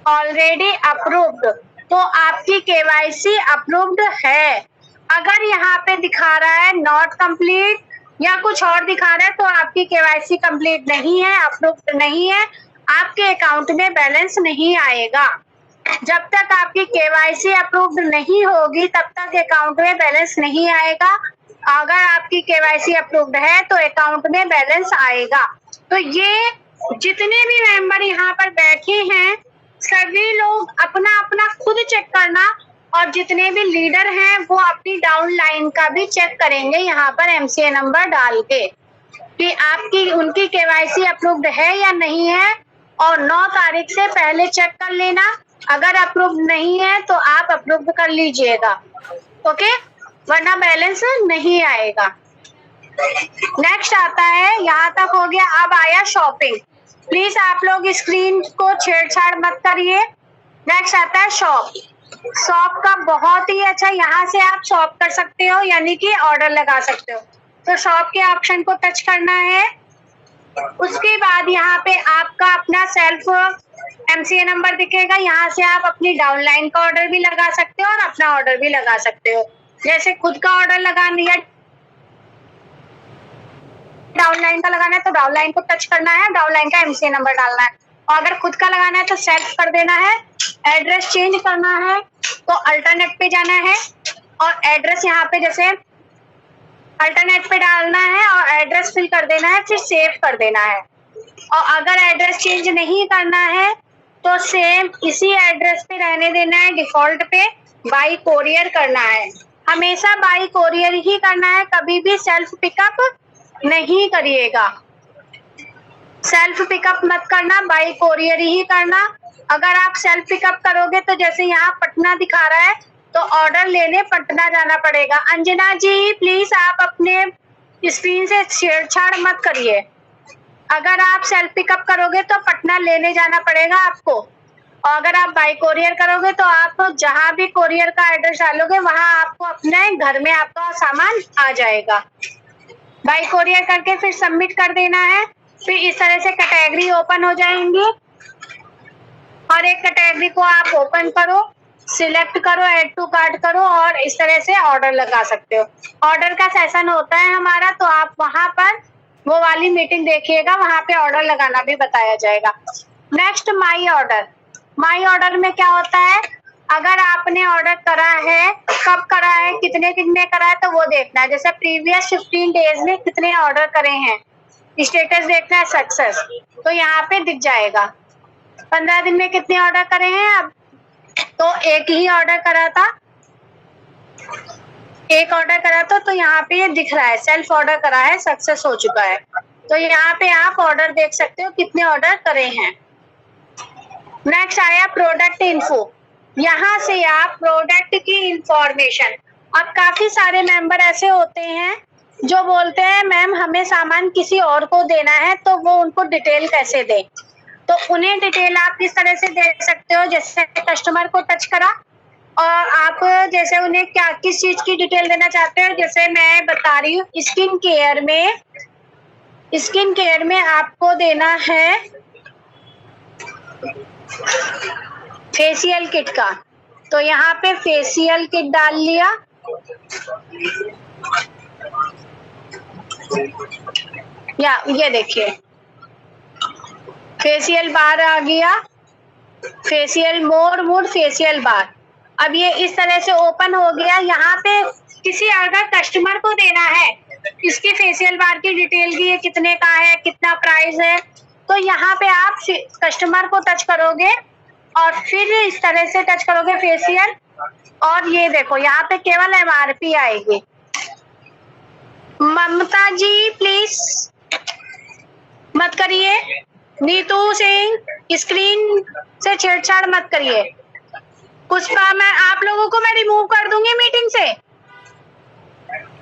ऑलरेडी अप्रूव्ड, तो आपकी केवाईसी अप्रूव्ड है। अगर यहाँ पे दिखा रहा है नॉट कंप्लीट या कुछ और दिखा रहा है, तो आपकी केवाईसी कंप्लीट नहीं है, अप्रूव्ड नहीं है, आपके अकाउंट में बैलेंस नहीं आएगा। जब तक आपकी केवाईसी अप्रूव्ड नहीं होगी तब तक अकाउंट में बैलेंस नहीं आएगा। अगर आपकी केवाईसी अप्रूव्ड है तो अकाउंट में बैलेंस आएगा। तो ये जितने भी मेंबर यहाँ पर बैठे हैं सभी लोग अपना अपना खुद चेक करना, और जितने भी लीडर हैं वो अपनी डाउनलाइन का भी चेक करेंगे यहाँ पर एमसीए नंबर डाल के कि आपकी उनकी केवाईसी अप्रूव्ड है या नहीं है। और 9 तारीख से पहले चेक कर लेना। अगर अप्रूव्ड नहीं है तो आप अप्रूव्ड कर लीजिएगा, ओके, वरना बैलेंस नहीं आएगा। नेक्स्ट आता है, यहाँ तक हो गया। अब आया शॉपिंग। प्लीज आप लोग स्क्रीन को छेड़छाड़ मत करिए। नेक्स्ट आता है शॉप। शॉप का बहुत ही अच्छा, यहाँ से आप शॉप कर सकते हो, यानी कि ऑर्डर लगा सकते हो। तो शॉप के ऑप्शन को टच करना है। उसके बाद यहाँ पे आपका अपना सेल्फ MCA नंबर दिखेगा। यहाँ से आप अपनी डाउनलाइन का ऑर्डर भी लगा सकते हो और अपना ऑर्डर भी लगा सकते हो। जैसे खुद का ऑर्डर लगाना या डाउनलाइन का लगाना है तो डाउनलाइन को टच करना है, डाउनलाइन का MCA नंबर डालना है। और अगर खुद का लगाना है तो सेल्फ कर देना है। एड्रेस चेंज करना है तो अल्टरनेट पे जाना है और एड्रेस यहाँ पे जैसे अल्टरनेट पे डालना है और एड्रेस फिल कर देना है, फिर सेव कर देना है। और अगर एड्रेस चेंज नहीं करना है तो सेम इसी एड्रेस पे रहने देना है, डिफॉल्ट पे बाई कोरियर करना है। हमेशा बाई कोरियर ही करना है, कभी भी सेल्फ पिकअप नहीं करिएगा। सेल्फ पिकअप मत करना, बाई कोरियर ही करना। अगर आप सेल्फ पिकअप करोगे तो जैसे यहाँ पटना दिखा रहा है तो ऑर्डर लेने पटना जाना पड़ेगा। अंजना जी प्लीज आप अपने स्क्रीन से छेड़छाड़ मत करिए। अगर आप सेल्फ पिकअप करोगे तो पटना लेने जाना पड़ेगा आपको, और अगर आप बाई कोरियर करोगे तो आप जहां भी कोरियर का एड्रेस डालोगे वहां आपको अपने घर में आपका सामान आ जाएगा। बाई कोरियर करके फिर सबमिट कर देना है। फिर इस तरह से कैटेगरी ओपन हो जाएंगी और एक कैटेगरी को आप ओपन करो, सिलेक्ट करो, ऐड टू कार्ट करो और इस तरह से ऑर्डर लगा सकते हो। ऑर्डर का सेशन होता है हमारा तो आप वहां पर वो वाली मीटिंग देखिएगा, वहां पे ऑर्डर लगाना भी बताया जाएगा। Next my order. My order में क्या होता है, अगर आपने ऑर्डर करा है, कब करा है, कितने कितने करा है तो वो देखना है। जैसे प्रीवियस 15 डेज में कितने ऑर्डर करे हैं, स्टेटस देखना है सक्सेस, तो यहाँ पे दिख जाएगा। 15 दिन में कितने ऑर्डर करे हैं, अब तो एक ही ऑर्डर करा था, एक ऑर्डर करा था तो यहाँ पे ये दिख रहा है सेल्फ ऑर्डर करा है, सक्सेस हो चुका है। तो यहाँ पे आप ऑर्डर देख सकते हो कितने ऑर्डर करे हैं। नेक्स्ट आया प्रोडक्ट इन्फो। यहाँ से आप प्रोडक्ट की इंफॉर्मेशन, अब काफी सारे मेंबर ऐसे होते हैं जो बोलते हैं मैम हमें सामान किसी और को देना है तो वो उनको डिटेल कैसे दें, तो उन्हें डिटेल आप इस तरह से दे सकते हो। जैसे कस्टमर को टच करा और आप जैसे उन्हें क्या किस चीज की डिटेल देना चाहते हो, जैसे मैं बता रही हूँ स्किन केयर में आपको देना है फेशियल किट का, तो यहाँ पे फेशियल किट डाल लिया। या ये देखिए फेशियल बार आ गया, फेशियल मोर मूड फेशियल बार। अब ये इस तरह से ओपन हो गया। यहाँ पे किसी अगर कस्टमर को देना है इसकी फेशियल बार की डिटेल की, ये कितने का है, कितना प्राइस है, तो यहाँ पे आप कस्टमर को टच करोगे और फिर इस तरह से टच करोगे फेशियल, और ये देखो यहाँ पे केवल MRP आएगी। ममता जी प्लीज मत करिए, नीतू सिंह स्क्रीन से छेड़छाड़ मत करिए। पुष्पा मैं आप लोगों को मैं रिमूव कर दूंगी मीटिंग से।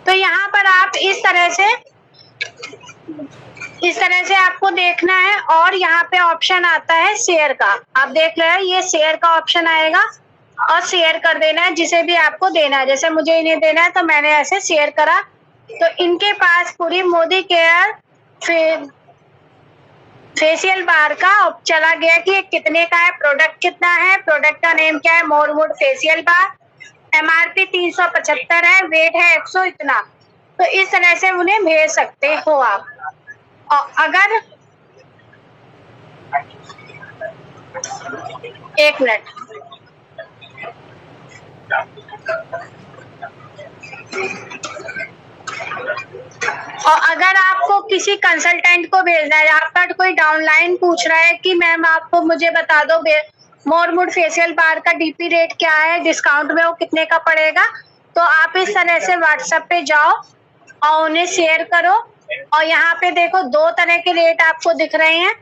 तो यहाँ पर आप इस तरह से आपको देखना है और यहाँ पे ऑप्शन आता है शेयर का, आप देख रहे हैं ये शेयर का ऑप्शन आएगा और शेयर कर देना है जिसे भी आपको देना है। जैसे मुझे इन्हें देना है तो मैंने ऐसे शेयर करा, तो इनके पास पूरी मोदी केयर फेशियल बार का चला गया कि कितने का है, प्रोडक्ट कितना है, प्रोडक्ट का नेम क्या है, मोर मूड फेशियल बार, MRP 375 है, वेट है 100 इतना। तो इस तरह से उन्हें भेज सकते हो आप। और अगर एक मिनट, और अगर आपको किसी कंसल्टेंट को भेजना है, आपका कोई डाउनलाइन पूछ रहा है कि मैम आपको मुझे बता दो मोर मूड फेशियल बार का DP रेट क्या है, डिस्काउंट में वो कितने का पड़ेगा, तो आप इस तरह से व्हाट्सएप पे जाओ और उन्हें शेयर करो। और यहाँ पे देखो 2 तरह के रेट आपको दिख रहे हैं।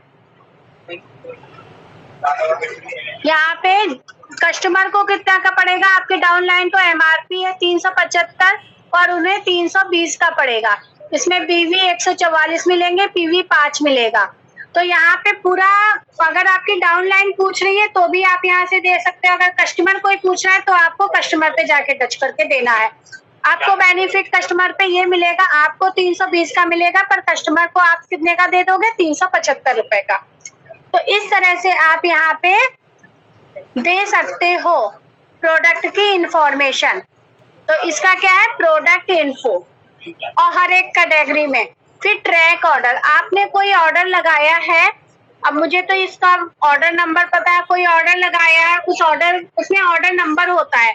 यहाँ पे कस्टमर को कितना का पड़ेगा, आपके डाउनलाइन को MRP है 375 और उन्हें 320 का पड़ेगा। इसमें PV 144 मिलेंगे, PV 5 मिलेगा। तो यहाँ पे पूरा अगर आपकी डाउनलाइन पूछ रही है तो भी आप यहाँ से दे सकते हो। अगर कस्टमर कोई पूछ रहा है तो आपको कस्टमर पे जाके टच करके देना है। आपको बेनिफिट कस्टमर पे ये मिलेगा, आपको 320 का मिलेगा, पर कस्टमर को आप कितने का दे दोगे? 375 रुपए का। तो इस तरह से आप यहाँ पे दे सकते हो प्रोडक्ट की इंफॉर्मेशन। तो इसका क्या है? प्रोडक्ट इन्फो, और हर एक कैटेगरी में। फिर ट्रैक ऑर्डर, आपने कोई ऑर्डर लगाया है, अब मुझे तो इसका ऑर्डर नंबर पता है, कोई ऑर्डर लगाया है, उस ऑर्डर उसमें ऑर्डर नंबर होता है।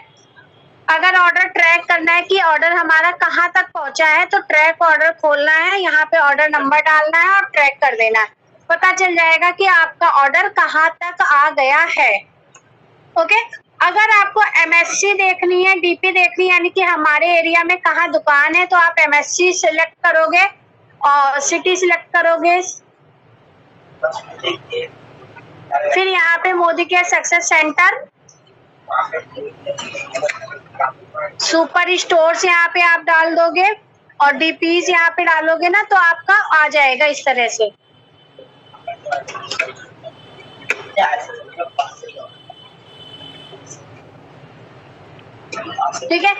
अगर ऑर्डर ट्रैक करना है कि ऑर्डर हमारा कहाँ तक पहुंचा है, तो ट्रैक ऑर्डर खोलना है, यहाँ पे ऑर्डर नंबर डालना है और ट्रैक कर देना है। पता चल जाएगा कि आपका ऑर्डर कहाँ तक आ गया है। ओके, अगर आपको एमएससी देखनी है, डीपी देखनी है, यानी कि हमारे एरिया में कहाँ दुकान है, तो आप एमएससी सिलेक्ट करोगे और सिटी सिलेक्ट करोगे। फिर यहाँ पे Modi care success centre, super stores यहाँ पे आप डाल दोगे और डीपीज यहाँ पे डालोगे ना, तो आपका आ जाएगा इस तरह से। ठीक है,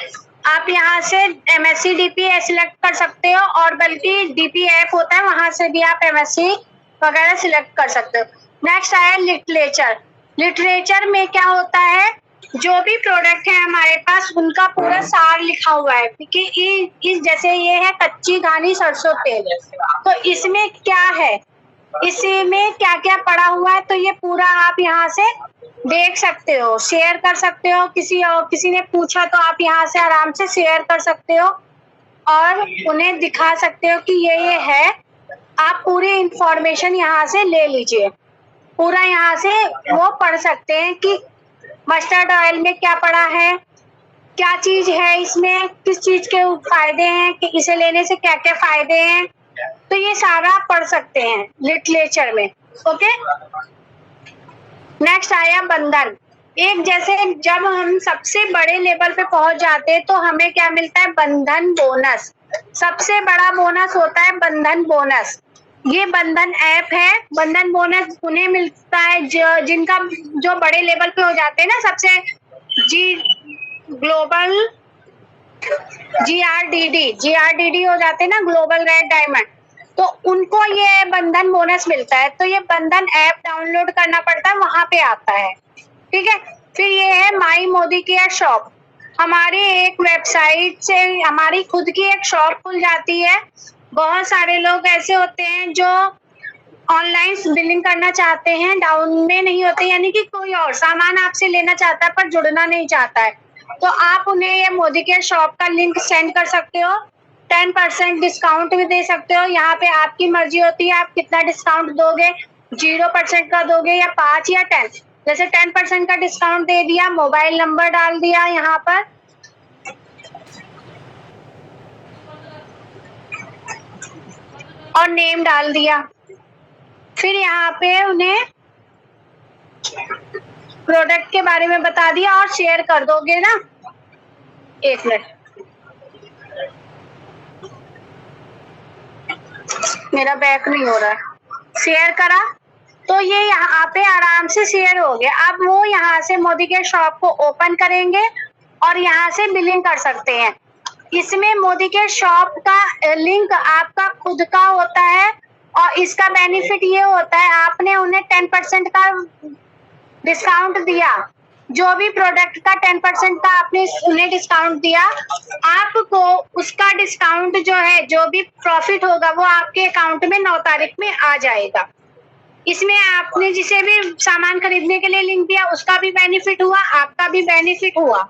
आप यहाँ से एमएससी डीपी सिलेक्ट कर सकते हो, और बल्कि डीपी ऐप होता है, वहां से भी आप एमएससी वगैरह सिलेक्ट कर सकते हो। नेक्स्ट आया लिटरेचर। लिटरेचर में क्या होता है? जो भी प्रोडक्ट है हमारे पास, उनका पूरा सार लिखा हुआ है कि इस जैसे ये है कच्ची घानी सरसों तेल, तो इसमें क्या है, इसमें क्या क्या पड़ा हुआ है, तो ये पूरा आप यहाँ से देख सकते हो, शेयर कर सकते हो। किसी ने पूछा तो आप यहाँ से आराम से शेयर कर सकते हो और उन्हें दिखा सकते हो कि ये है। आप पूरी इंफॉर्मेशन यहाँ से ले लीजिए, पूरा यहाँ से वो पढ़ सकते हैं कि मस्टर्ड ऑयल में क्या पड़ा है, क्या चीज है इसमें, किस चीज के फायदे हैं, कि इसे लेने से क्या क्या फायदे हैं, तो ये सारा पढ़ सकते हैं लिटरेचर में। ओके, नेक्स्ट आया बंधन। एक जैसे जब हम सबसे बड़े लेवल पे पहुंच जाते हैं तो हमें क्या मिलता है? बंधन बोनस। सबसे बड़ा बोनस होता है बंधन बोनस। ये बंधन ऐप है। बंधन बोनस उन्हें मिलता है जिनका जो बड़े लेवल पे हो जाते हैं ना, सबसे जी ग्लोबल जीआरडीडी हो जाते हैं ना, ग्लोबल रेड डायमंड, तो उनको ये बंधन बोनस मिलता है। तो ये बंधन ऐप डाउनलोड करना पड़ता है, वहां पे आता है। ठीक है, फिर ये है माई मोदी केयर शॉप। हमारी एक वेबसाइट से हमारी खुद की एक शॉप खुल जाती है। बहुत सारे लोग ऐसे होते हैं जो ऑनलाइन बिलिंग करना चाहते हैं, डाउन में नहीं होते, यानी कि कोई और सामान आपसे लेना चाहता है पर जुड़ना नहीं चाहता है, तो आप उन्हें ये मोदी केयर शॉप का लिंक सेंड कर सकते हो। 10% डिस्काउंट भी दे सकते हो। यहाँ पे आपकी मर्जी होती है, आप कितना डिस्काउंट दोगे, 0% का दोगे या 5 या 10। जैसे 10% का डिस्काउंट दे दिया, मोबाइल नंबर डाल दिया यहाँ पर, और नेम डाल दिया। फिर यहाँ पे उन्हें प्रोडक्ट के बारे में बता दिया और शेयर कर दोगे ना। एक मिनट, मेरा बैक नहीं हो रहा है। शेयर करा तो ये यहाँ पे आराम से शेयर हो गया। अब वो यहाँ से मोदी केयर शॉप को ओपन करेंगे और यहाँ से बिलिंग कर सकते हैं। इसमें मोदी केयर शॉप का लिंक आपका खुद का होता है, और इसका बेनिफिट ये होता है, आपने उन्हें 10% का डिस्काउंट दिया, जो भी प्रोडक्ट का 10% का आपने उन्हें डिस्काउंट दिया, आपको उसका डिस्काउंट जो है, जो भी प्रॉफिट होगा, वो आपके अकाउंट में 9 तारीख में आ जाएगा। इसमें आपने जिसे भी सामान खरीदने के लिए लिंक दिया, उसका भी बेनिफिट हुआ, आपका भी बेनिफिट हुआ।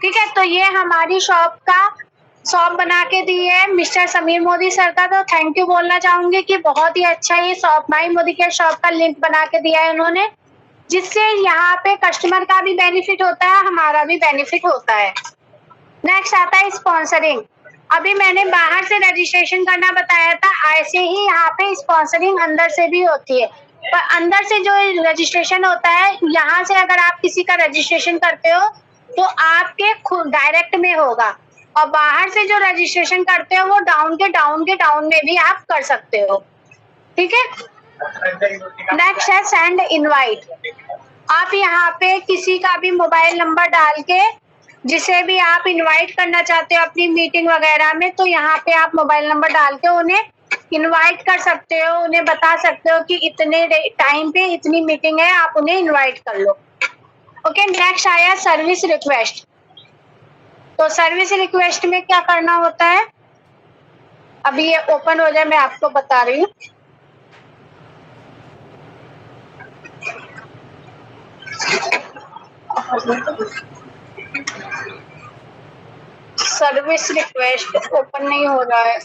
ठीक है, तो ये हमारी शॉप बना के दी है मिस्टर समीर मोदी सर का, तो थैंक यू बोलना चाहूंगी कि बहुत ही अच्छा ये शॉप, माई मोदी केयर शॉप का लिंक बना के दिया है उन्होंने, जिससे यहाँ पे कस्टमर का भी बेनिफिट होता है, हमारा भी बेनिफिट होता है। नेक्स्ट आता है स्पॉन्सरिंग। अभी मैंने बाहर से रजिस्ट्रेशन करना बताया था, ऐसे ही यहाँ पे स्पॉन्सरिंग अंदर से भी होती है। पर अंदर से जो रजिस्ट्रेशन होता है, यहाँ से अगर आप किसी का रजिस्ट्रेशन करते हो तो आपके खुद डायरेक्ट में होगा, और बाहर से जो रजिस्ट्रेशन करते हो वो डाउन में भी आप कर सकते हो। ठीक है, नेक्स्ट है सेंड इनवाइट। आप यहाँ पे किसी का भी मोबाइल नंबर डाल के जिसे भी आप इनवाइट करना चाहते हो अपनी मीटिंग वगैरह में, तो यहाँ पे आप मोबाइल नंबर डाल के उन्हें इनवाइट कर सकते हो, उन्हें बता सकते हो कि इतने टाइम पे इतनी मीटिंग है, आप उन्हें इनवाइट कर लो। ओके, नेक्स्ट आया सर्विस रिक्वेस्ट। तो सर्विस रिक्वेस्ट में क्या करना होता है, अभी ये ओपन हो जाए मैं आपको बता रही हूँ। सर्विस रिक्वेस्ट ओपन नहीं हो रहा है।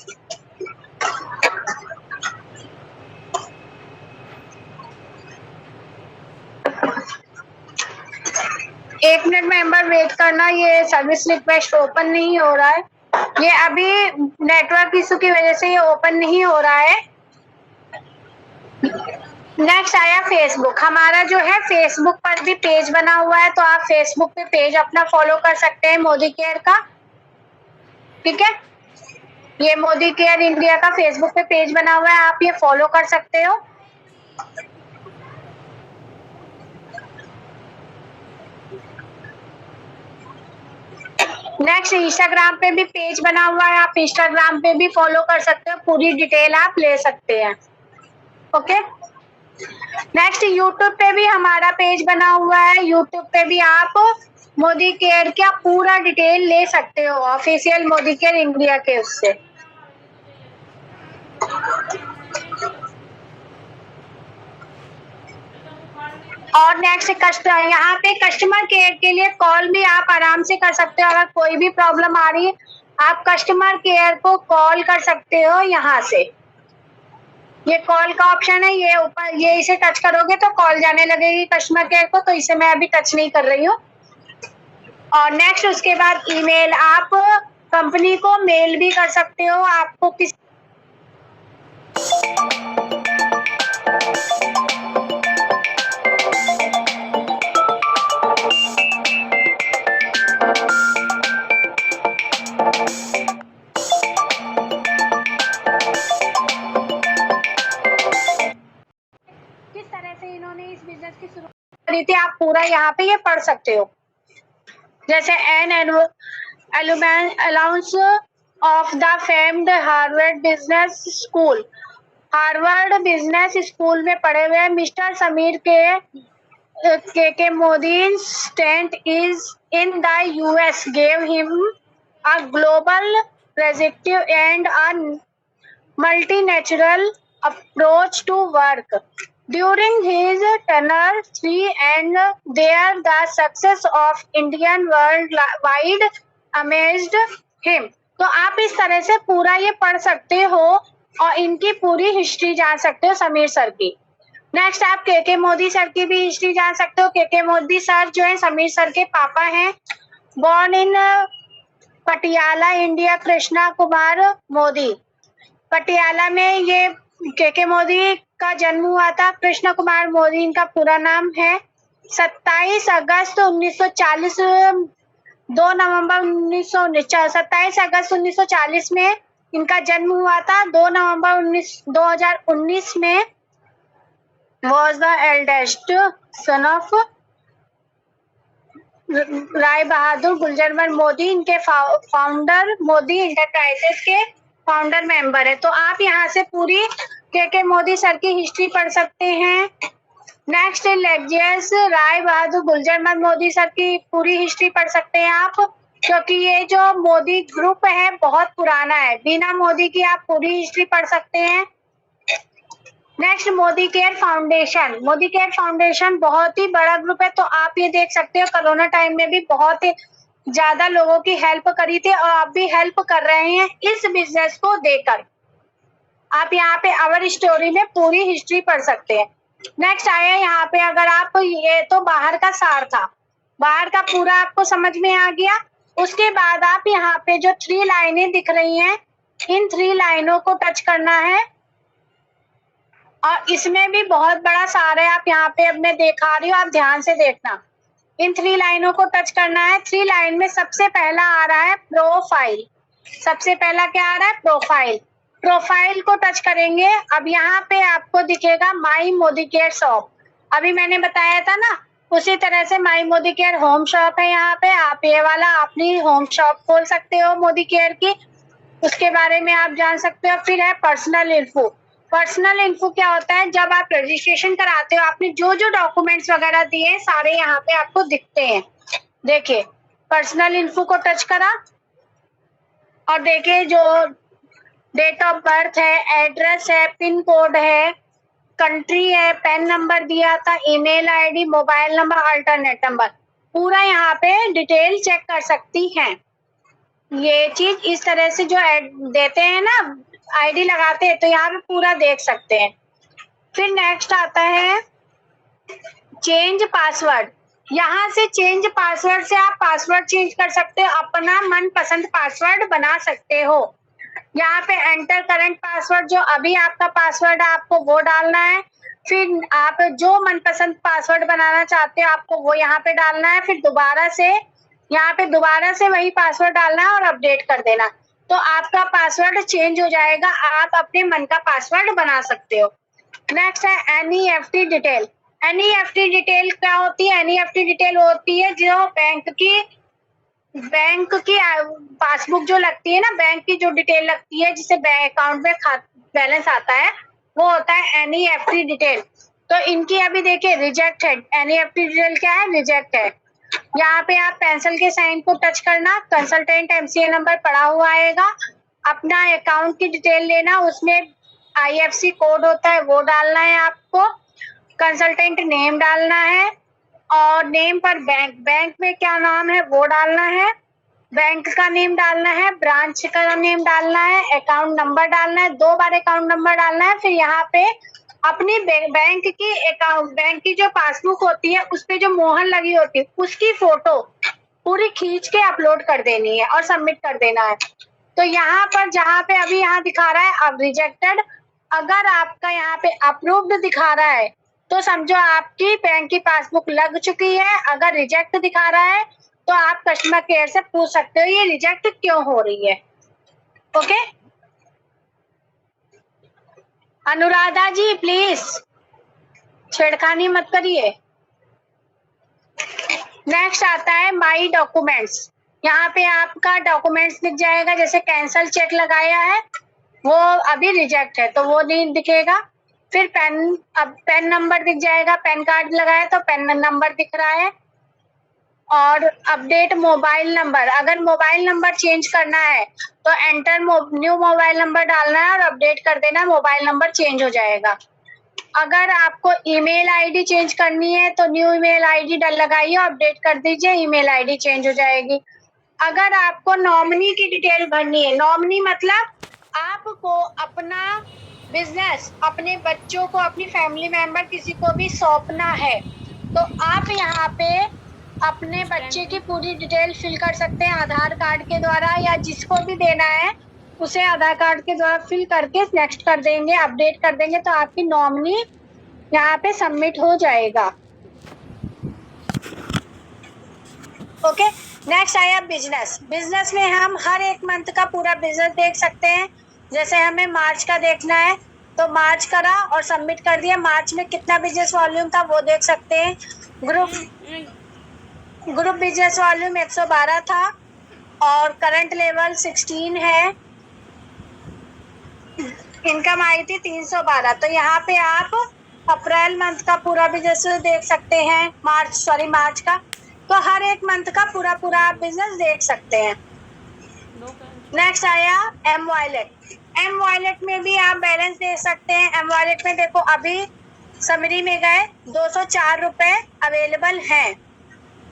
एक मिनट मेंबर वेट करना, ये सर्विस रिक्वेस्ट ओपन नहीं हो रहा है। ये अभी नेटवर्क इशू की वजह से ये ओपन नहीं हो रहा है। नेक्स्ट आया फेसबुक। हमारा जो है फेसबुक पर भी पेज बना हुआ है, तो आप फेसबुक पे पेज अपना फॉलो कर सकते हैं मोदी केयर का। ठीक है, ये मोदी केयर इंडिया का फेसबुक पे पेज बना हुआ है, आप ये फॉलो कर सकते हो। नेक्स्ट इंस्टाग्राम पे भी पेज बना हुआ है, आप इंस्टाग्राम पे भी फॉलो कर सकते हो, पूरी डिटेल आप ले सकते हैं। ओके, नेक्स्ट यूट्यूब पे भी हमारा पेज बना हुआ है, यूट्यूब पे भी आप मोदी केयर का पूरा डिटेल ले सकते हो, ऑफिशियल मोदी केयर इंडिया के उससे। और नेक्स्ट यहाँ पे कस्टमर केयर के लिए कॉल भी आप आराम से कर सकते हो, अगर कोई भी प्रॉब्लम आ रही है आप कस्टमर केयर को कॉल कर सकते हो यहाँ से। ये कॉल का ऑप्शन है, ये ऊपर, ये इसे टच करोगे तो कॉल जाने लगेगी कस्टमर केयर को, तो इसे मैं अभी टच नहीं कर रही हूँ। और नेक्स्ट उसके बाद ईमेल, आप कंपनी को मेल भी कर सकते हो, आपको किस तरह से इन्होंने इस बिजनेस की शुरुआत करी थी, आप पूरा यहाँ पे ये पढ़ सकते हो। जैसे an alumnus of the famed Harvard business school, Harvard business school में पढ़े हुए mister Sameer K Modi stint is in the US gave him a global perspective and a multilateral approach to work. During his tenure, and there the success of Indian worldwide amazed him. तो आप इस तरह से पूरा ये पढ़ सकते हो और इनकी पूरी हिस्ट्री जान सकते हो समीर सर की। नेक्स्ट आप के मोदी सर की भी हिस्ट्री जान सकते हो। के मोदी सर जो है समीर सर के पापा हैं। Born in Patiala India, Krishna Kumar Modi. Patiala में ये के मोदी का जन्म हुआ था। कृष्ण कुमार मोदी इनका पूरा नाम है। 27 अगस्त 1940, 2 नवंबर 27 अगस्त 1940 में इनका जन्म हुआ था। 2 नवंबर 2019 में was the eldest son of Rai Bahadur गुलजरमल Modi. इनके फाउंडर मोदी इंटरप्राइजेस के फाउंडर मेंबर है। तो आप यहाँ से पूरी के मोदी सर की हिस्ट्री पढ़ सकते हैं। Next legends Rai Bahadur गुलजरमल Modi sir की पूरी हिस्ट्री पढ़ सकते हैं आप, क्योंकि ये जो मोदी ग्रुप है बहुत पुराना है। बिना मोदी की आप पूरी हिस्ट्री पढ़ सकते हैं। Next Modi care foundation. Modi care foundation बहुत ही बड़ा ग्रुप है। तो आप ये देख सकते हो कोरोना टाइम में भी बहुत ज्यादा लोगों की हेल्प करी थी और आप भी हेल्प कर रहे हैं इस बिजनेस को देकर। आप यहाँ पे आवर स्टोरी में पूरी हिस्ट्री पढ़ सकते हैं। नेक्स्ट आया यहाँ पे, अगर आप, ये तो बाहर का सार था, बाहर का पूरा आपको समझ में आ गया। उसके बाद आप यहाँ पे जो 3 लाइनें दिख रही हैं, इन 3 लाइनों को टच करना है और इसमें भी बहुत बड़ा सार है। आप यहाँ पे अब मैं दिखा रही हूँ, आप ध्यान से देखना। इन 3 लाइनों को टच करना है। 3 लाइन में सबसे पहला आ रहा है प्रोफाइल। सबसे पहला क्या आ रहा है? प्रोफाइल। प्रोफाइल को टच करेंगे। अब यहाँ पे आपको दिखेगा माई मोदी केयर शॉप। अभी मैंने बताया था ना उसी तरह से माई मोदी केयर होम शॉप है, यहाँ पे आप ये वाला अपनी होम शॉप खोल सकते हो मोदी केयर की, उसके बारे में आप जान सकते हो। फिर है पर्सनल इन्फो। पर्सनल इन्फो क्या होता है, जब आप रजिस्ट्रेशन कराते हो आपने जो जो डॉक्यूमेंट्स वगैरह दिए हैं सारे यहाँ पे आपको दिखते हैं। देखिए पर्सनल इन्फो को टच करा और देखिए जो डेट ऑफ बर्थ है, एड्रेस है, पिन कोड है, कंट्री है, पैन नंबर दिया था, email ID, mobile number, alternate number, पूरा यहाँ पे डिटेल चेक कर सकती हैं। ये चीज इस तरह से जो देते हैं ना, आईडी लगाते हैं तो यहाँ पे पूरा देख सकते हैं। फिर नेक्स्ट आता है चेंज पासवर्ड। यहाँ से चेंज पासवर्ड से आप पासवर्ड चेंज कर सकते हो, अपना मनपसंद पासवर्ड बना सकते हो। यहाँ पे एंटर करंट पासवर्ड, जो अभी आपका पासवर्ड है आपको वो डालना है। फिर आप जो मनपसंद पासवर्ड बनाना चाहते हो आपको वो यहाँ पे डालना है। फिर यहाँ पे दोबारा से वही पासवर्ड डालना है और अपडेट कर देना, तो आपका पासवर्ड चेंज हो जाएगा, आप अपने मन का पासवर्ड बना सकते हो। नेक्स्ट है एनईएफटी डिटेल। एनईएफटी डिटेल क्या होती है? एनईएफटी डिटेल होती है जो बैंक की पासबुक जो लगती है ना, बैंक की जो डिटेल लगती है जिससे बैंक अकाउंट में बैलेंस आता है, वो होता है एनईएफटी डिटेल। तो इनकी अभी देखिए रिजेक्ट है। एनईएफटी डिटेल क्या है? रिजेक्ट है। यहाँ पे आप पेंसिल के साइन को टच करना, कंसल्टेंट एमसीए नंबर पड़ा हुआ आएगा, अपना अकाउंट की डिटेल लेना, उसमें आईएफसी कोड होता है वो डालना है आपको, कंसल्टेंट नेम डालना है और नेम पर बैंक में क्या नाम है वो डालना है, बैंक का नेम डालना है, ब्रांच का नेम डालना है, अकाउंट नंबर डालना है, 2 बार अकाउंट नंबर डालना है। फिर यहाँ पे अपनी बैंक की जो पासबुक होती है उस पे जो मोहर लगी होती है उसकी फोटो पूरी खींच के अपलोड कर देनी है और सबमिट कर देना है। तो यहाँ पर जहाँ पे अभी यहाँ दिखा रहा है अब रिजेक्टेड, अगर आपका यहाँ पे अप्रूव्ड दिखा रहा है तो समझो आपकी बैंक की पासबुक लग चुकी है। अगर रिजेक्ट दिखा रहा है तो आप कस्टमर केयर से पूछ सकते हो ये रिजेक्ट क्यों हो रही है। ओके अनुराधा जी प्लीज छेड़खानी मत करिए। नेक्स्ट आता है माई डॉक्यूमेंट्स। यहाँ पे आपका डॉक्यूमेंट्स दिख जाएगा, जैसे कैंसल चेक लगाया है वो अभी रिजेक्ट है तो वो नहीं दिखेगा। फिर पेन नंबर दिख जाएगा, पैन कार्ड लगाया तो पेन नंबर दिख रहा है। और अपडेट मोबाइल नंबर, अगर मोबाइल नंबर चेंज करना है तो एंटर न्यू मोबाइल नंबर डालना है और अपडेट कर देना, मोबाइल नंबर चेंज हो जाएगा। अगर आपको ईमेल आईडी चेंज करनी है तो न्यू ईमेल आईडी लगाइए, अपडेट कर दीजिए, ईमेल आईडी चेंज हो जाएगी। अगर आपको नॉमिनी की डिटेल भरनी है, नॉमिनी मतलब आपको अपना बिजनेस अपने बच्चों को, अपनी फैमिली मेंबर किसी को भी सौंपना है तो आप यहाँ पे अपने बच्चे की पूरी डिटेल फिल कर सकते हैं आधार कार्ड के द्वारा, या जिसको भी देना है उसे आधार कार्ड के द्वारा फिल करके नेक्स्ट कर देंगे, अपडेट कर देंगे तो आपकी नॉमिनी यहाँ पे सबमिट हो जाएगा। ओके नेक्स्ट आया बिजनेस। बिजनेस में हम हर एक मंथ का पूरा बिजनेस देख सकते हैं। जैसे हमें मार्च का देखना है तो मार्च करा और सबमिट कर दिया, मार्च में कितना बिजनेस वॉल्यूम था वो देख सकते हैं। ग्रुप बिजनेस वॉल्यूम 112 था और करंट लेवल 16 है, इनकम आई थी 312। तो यहाँ पे आप अप्रैल मंथ का पूरा बिजनेस देख सकते हैं, मार्च का, तो हर एक मंथ का पूरा आप बिजनेस देख सकते हैं। नेक्स्ट आया एम वॉलेट। एम वॉलेट में भी आप बैलेंस देख सकते हैं। एम वॉलेट में देखो अभी समरी में गए 204 रुपए अवेलेबल हैं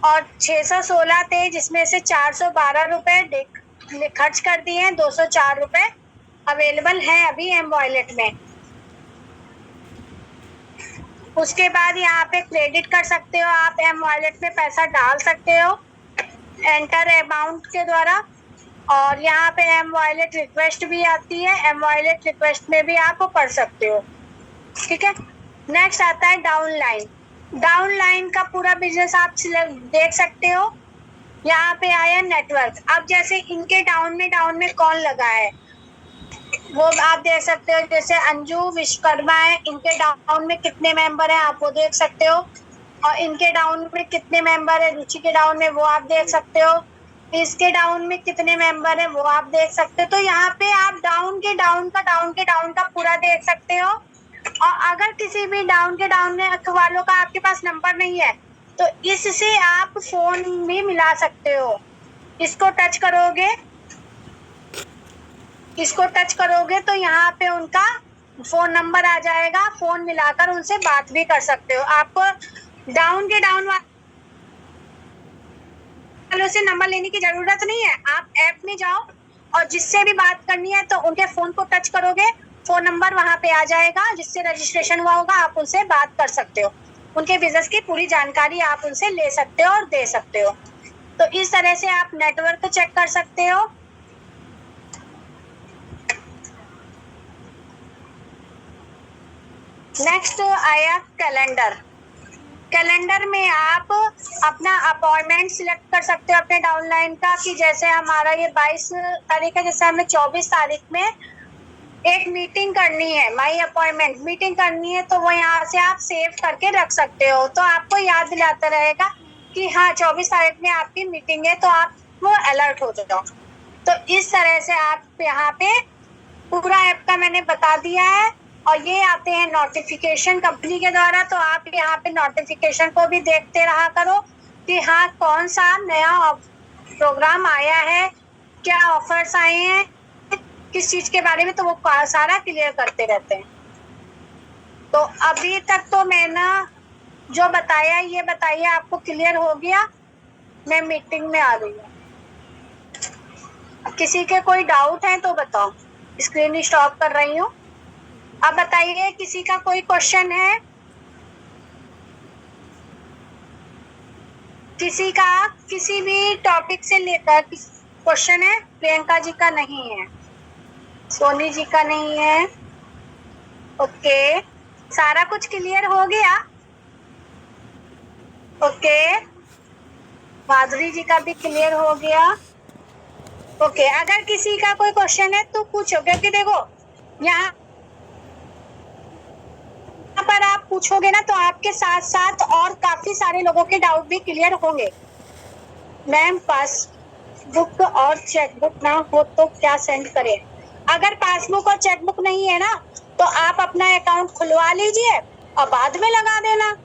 और 616 थे जिसमें से 412 रुपए खर्च कर दिए हैं, 204 रुपए अवेलेबल हैं अभी एम वॉलेट में। उसके बाद यहाँ पे क्रेडिट कर सकते हो, आप एम वॉलेट में पैसा डाल सकते हो एंटर अमाउंट के द्वारा। और यहाँ पे एम वॉलेट रिक्वेस्ट भी आती है, एम वॉलेट रिक्वेस्ट में भी आप पढ़ सकते हो। ठीक है नेक्स्ट आता है डाउनलाइन। डाउनलाइन का पूरा बिजनेस आप देख सकते हो। यहाँ पे आया नेटवर्क। अब जैसे इनके डाउन में कौन लगा है वो आप देख सकते हो, जैसे अंजू विश्वकर्मा है, इनके डाउन में कितने मेंबर हैं आप वो देख सकते हो। और इनके डाउन में कितने मेंबर है, रुचि के डाउन में वो आप देख सकते हो, इसके डाउन में कितने मेंबर है वो आप देख सकते हो। तो यहाँ पे आप डाउन के डाउन का पूरा देख सकते हो। और अगर किसी भी डाउन के डाउन में वालों का आपके पास नंबर नहीं है तो इससे आप फोन भी मिला सकते हो। इसको टच करोगे तो यहाँ पे उनका फोन नंबर आ जाएगा, फोन मिलाकर उनसे बात भी कर सकते हो। आपको डाउन वालों से नंबर लेने की जरूरत नहीं है, आप ऐप में जाओ और जिससे भी बात करनी है तो उनके फोन को टच करोगे, फोन नंबर वहां पे आ जाएगा, जिससे रजिस्ट्रेशन हुआ होगा, आप उनसे बात कर सकते हो, उनके बिजनेस की पूरी जानकारी आप उनसे ले सकते हो और दे सकते हो। तो इस तरह से आप नेटवर्क चेक कर सकते हो। नेक्स्ट आया कैलेंडर। कैलेंडर में आप अपना अपॉइंटमेंट सिलेक्ट कर सकते हो अपने डाउनलाइन का, कि जैसे हमारा ये 22 तारीख है, जैसे हमें 24 तारीख में एक मीटिंग करनी है, माई अपॉइंटमेंट मीटिंग करनी है, तो वो यहाँ से आप सेव करके रख सकते हो, तो आपको याद दिलाता रहेगा कि हाँ 24 तारीख में आपकी मीटिंग है, तो आप वो अलर्ट हो जाओ। तो इस तरह से आप यहाँ पे पूरा ऐप का मैंने बता दिया है। और ये आते हैं नोटिफिकेशन कंपनी के द्वारा, तो आप यहाँ पे नोटिफिकेशन को भी देखते रहा करो कि हाँ कौन सा नया प्रोग्राम आया है, क्या ऑफर्स आए हैं, किस चीज के बारे में, तो वो सारा क्लियर करते रहते हैं। तो अभी तक तो मैंने जो बताया ये बताइए आपको क्लियर हो गया? मैं मीटिंग में आ रही हूँ, किसी के कोई डाउट है तो बताओ, स्क्रीन स्टॉप कर रही हूँ। अब बताइए किसी का कोई क्वेश्चन है? किसी का किसी भी टॉपिक से लेकर क्वेश्चन है? प्रियंका जी का नहीं है, सोनी जी का नहीं है, ओके, सारा कुछ क्लियर हो गया, ओके, माधुरी जी का भी क्लियर हो गया, ओके। अगर किसी का कोई क्वेश्चन है तो पूछो, क्योंकि देखो यहाँ पर आप पूछोगे ना तो आपके साथ साथ और काफी सारे लोगों के डाउट भी क्लियर होंगे। मैम पासबुक और चेकबुक ना हो तो क्या सेंड करें? अगर पासबुक और चेकबुक नहीं है ना तो आप अपना अकाउंट खुलवा लीजिए और बाद में लगा देना।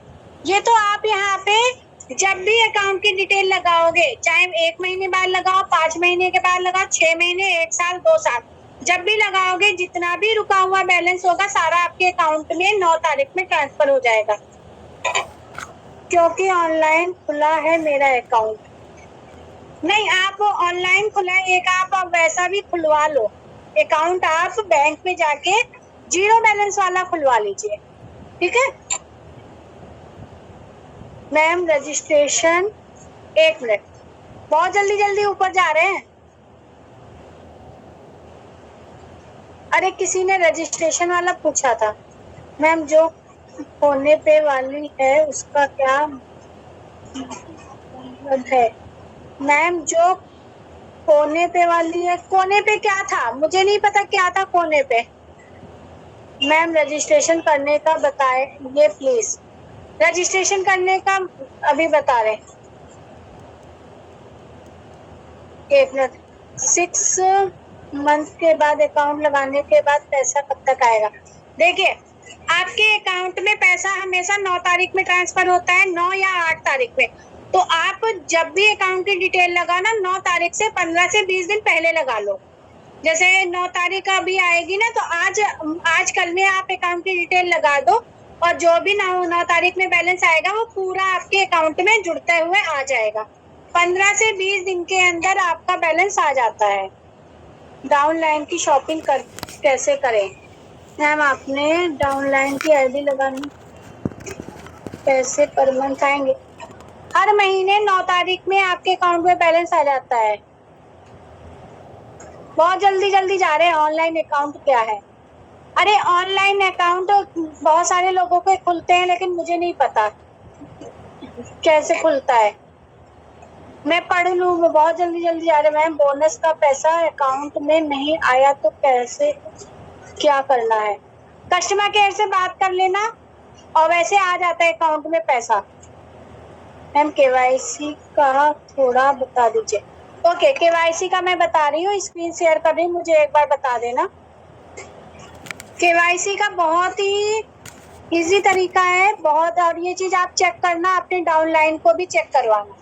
ये तो आप यहाँ पे जब भी अकाउंट की डिटेल लगाओगे, चाहे 1 महीने बाद लगाओ, 5 महीने के बाद लगाओ, 6 महीने, 1 साल, 2 साल, जब भी लगाओगे जितना भी रुका हुआ बैलेंस होगा सारा आपके अकाउंट में 9 तारीख में ट्रांसफर हो जाएगा। क्योंकि ऑनलाइन खुला है मेरा अकाउंट। नहीं, आप ऑनलाइन खुला है एक, आप वैसा भी खुलवा लो अकाउंट, आप बैंक में जाके 0 बैलेंस वाला खुलवा लीजिए, ठीक है मैम। रजिस्ट्रेशन 1 मिनट, बहुत जल्दी जल्दी ऊपर जा रहे हैं। अरे किसी ने रजिस्ट्रेशन वाला पूछा था मैम, जो होने पे वाली है उसका क्या है? मैम जो कोने पे वाली है, कोने पे क्या था मुझे नहीं पता, क्या था कोने पे? मैम रजिस्ट्रेशन करने का बताए ये प्लीज, रजिस्ट्रेशन करने का अभी बता रहे। 1 मिनट, 6 मंथ के बाद अकाउंट लगाने के बाद पैसा कब तक आएगा? देखिए आपके अकाउंट में पैसा हमेशा 9 तारीख में ट्रांसफर होता है, 9 या 8 तारीख में। तो आप जब भी अकाउंट की डिटेल लगाना 9 तारीख से 15 से 20 दिन पहले लगा लो। जैसे 9 तारीख अभी आएगी ना तो आज कल में आप अकाउंट की डिटेल लगा दो और जो भी 9 तारीख में बैलेंस आएगा वो पूरा आपके अकाउंट में जुड़ते हुए आ जाएगा। 15 से 20 दिन के अंदर आपका बैलेंस आ जाता है। डाउनलाइन की शॉपिंग कैसे करें? मैम आपने डाउनलाइन की आईडी लगानी, पैसे पर मंथ आएंगे? हर महीने 9 तारीख में आपके अकाउंट में बैलेंस आ जाता है। बहुत जल्दी जल्दी जा रहे हैं। ऑनलाइन अकाउंट क्या है? अरे ऑनलाइन अकाउंट बहुत सारे लोगों के खुलते हैं लेकिन मुझे नहीं पता कैसे खुलता है। मैं पढ़ लूँ, बहुत जल्दी जल्दी जा रहे हैं। बोनस का पैसा अकाउंट में नहीं आया तो कैसे क्या करना है? कस्टमर केयर से बात कर लेना और वैसे आ जाता है अकाउंट में पैसा। मैम केवाईसी का थोड़ा बता दीजिए। ओके, केवाईसी का मैं बता रही हूँ, स्क्रीन शेयर कर रही हूँ, मुझे एक बार बता देना। केवाईसी का बहुत ही इजी तरीका है बहुत, और ये चीज आप चेक करना, अपने डाउनलाइन को भी चेक करवाना।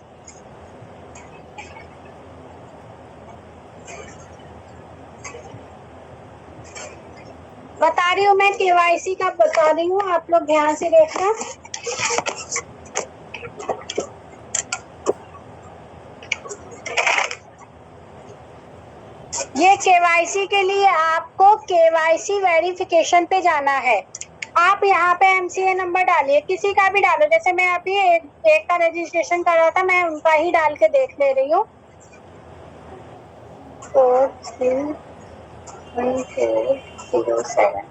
बता रही हूँ मैं, केवाईसी का बता रही हूँ, आप लोग ध्यान से देखना। ये केवाईसी के लिए आपको केवाईसी वेरिफिकेशन पे जाना है। आप यहाँ पे एमसीए नंबर डालिए, किसी का भी डालो, जैसे मैं अभी एक का रजिस्ट्रेशन कर रहा था, मैं उनका ही डाल के देख ले रही हूँ। 431407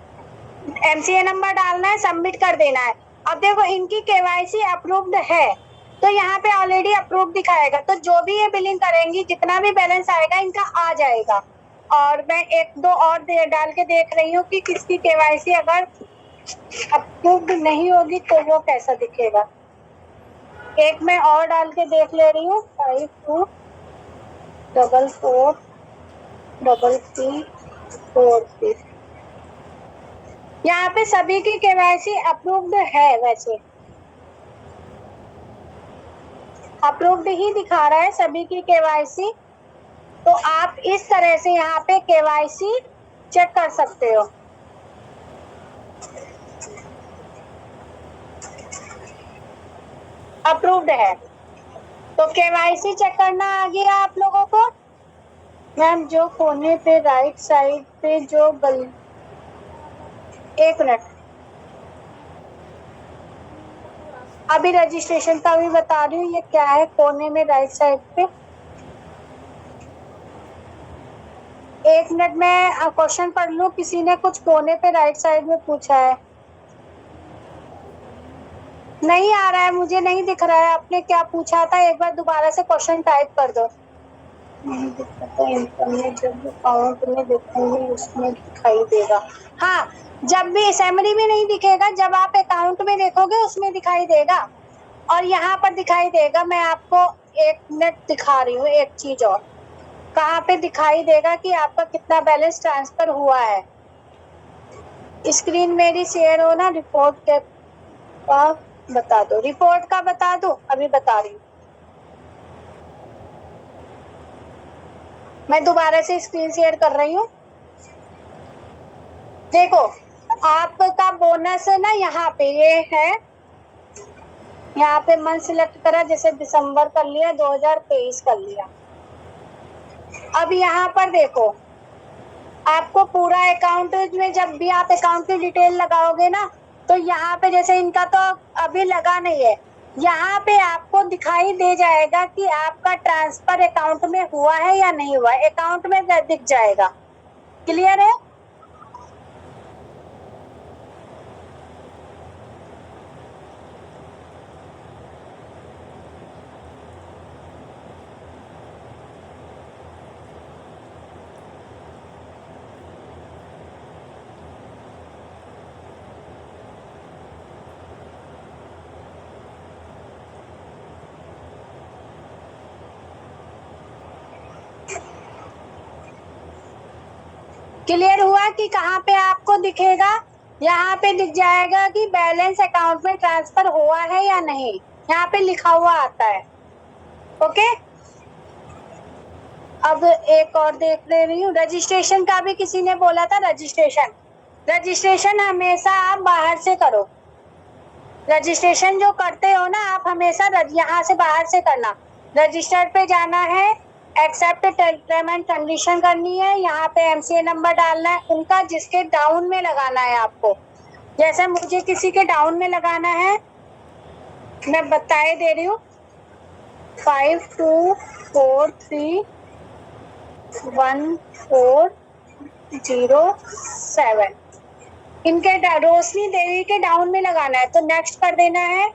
एमसीए नंबर डालना है, सबमिट कर देना है। अब देखो इनकी केवाईसी अप्रूव्ड है, तो यहाँ पे ऑलरेडी अप्रूव दिखाएगा, तो जो भी ये बिलिंग करेंगी, जितना भी बैलेंस आएगा इनका आ जाएगा। और मैं एक दो और डाल के देख रही हूँ कि किसकी केवाईसी अगर अप्रूव्ड नहीं होगी तो वो कैसा दिखेगा। एक मैं और डाल के देख ले रही हूँ, 52443343। यहाँ पे सभी की केवाईसी अप्रूव्ड है, वैसे अप्रूव्ड ही दिखा रहा है सभी की केवाईसी। तो आप इस तरह से यहाँ पे केवाईसी चेक कर सकते हो। अप्रूव्ड है तो केवाईसी चेक करना आ गया आप लोगों को। मैम जो कोने पे राइट साइड पे जो एक मिनट, अभी रजिस्ट्रेशन का भी बता रही हूँ, ये क्या है कोने में राइट साइड पे। एक मिनट में क्वेश्चन पढ़ लूं, किसी ने कुछ कोने पे राइट साइड में पूछा है। नहीं आ रहा है, मुझे नहीं दिख रहा है, आपने क्या पूछा था, एक बार दोबारा से क्वेश्चन टाइप कर दो। नहीं दिखता, इंटरनेट जब अकाउंट में देखेंगे उसमें दिखाई देगा। हाँ, जब भी समरी में नहीं दिखेगा, जब आप अकाउंट में देखोगे उसमें दिखाई देगा, और यहाँ पर दिखाई देगा। मैं आपको एक मिनट दिखा रही हूँ एक चीज और, कहाँ पे दिखाई देगा कि आपका कितना बैलेंस ट्रांसफर हुआ है। स्क्रीन मेरी शेयर हो ना, रिपोर्ट के बता दो, रिपोर्ट का बता दो, अभी बता रही हूँ। मैं दोबारा से स्क्रीन शेयर कर रही हूँ। देखो आपका बोनस है ना, यहाँ पे ये है, यहाँ पे मंथ सिलेक्ट करा, जैसे दिसंबर कर लिया, 2023 कर लिया। अब यहाँ पर देखो, आपको पूरा अकाउंट में, जब भी आप अकाउंट की डिटेल लगाओगे ना, तो यहाँ पे जैसे इनका तो अभी लगा नहीं है, यहाँ पे आपको दिखाई दे जाएगा कि आपका ट्रांसफर अकाउंट में हुआ है या नहीं हुआ, अकाउंट में दिख जाएगा। क्लियर है? क्लियर हुआ कि कहाँ पे आपको दिखेगा? यहाँ पे दिख जाएगा कि बैलेंस अकाउंट में ट्रांसफर हुआ है या नहीं, यहाँ पे लिखा हुआ आता है। ओके, अब एक और देख ले रही हूँ, रजिस्ट्रेशन का भी किसी ने बोला था। रजिस्ट्रेशन हमेशा आप बाहर से करो। रजिस्ट्रेशन जो करते हो ना आप, हमेशा यहाँ से बाहर से करना। रजिस्टर्ड पे जाना है, एक्सेप्ट टर्म एंड कंडीशन करनी है, यहाँ पे एमसीए नंबर डालना है उनका, जिसके डाउन में लगाना है आपको। जैसे मुझे किसी के डाउन में लगाना है, मैं बताए दे रही हूँ, 52431407 इनके रोशनी देवी के डाउन में लगाना है, तो नेक्स्ट कर देना है।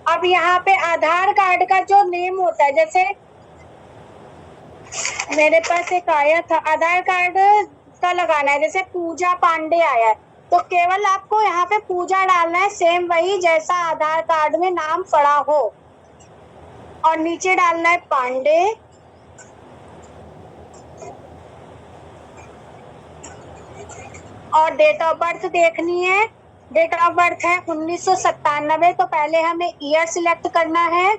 अब यहाँ पे आधार कार्ड का जो नेम होता है, जैसे मेरे पास एक आया था, आधार कार्ड का लगाना है, जैसे पूजा पांडे आया है, तो केवल आपको यहाँ पे पूजा डालना है, सेम वही जैसा आधार कार्ड में नाम पड़ा हो। और नीचे डालना है पांडे, और डेट ऑफ बर्थ देखनी है। डेट ऑफ बर्थ है 1997, तो पहले हमें ईयर सिलेक्ट करना है,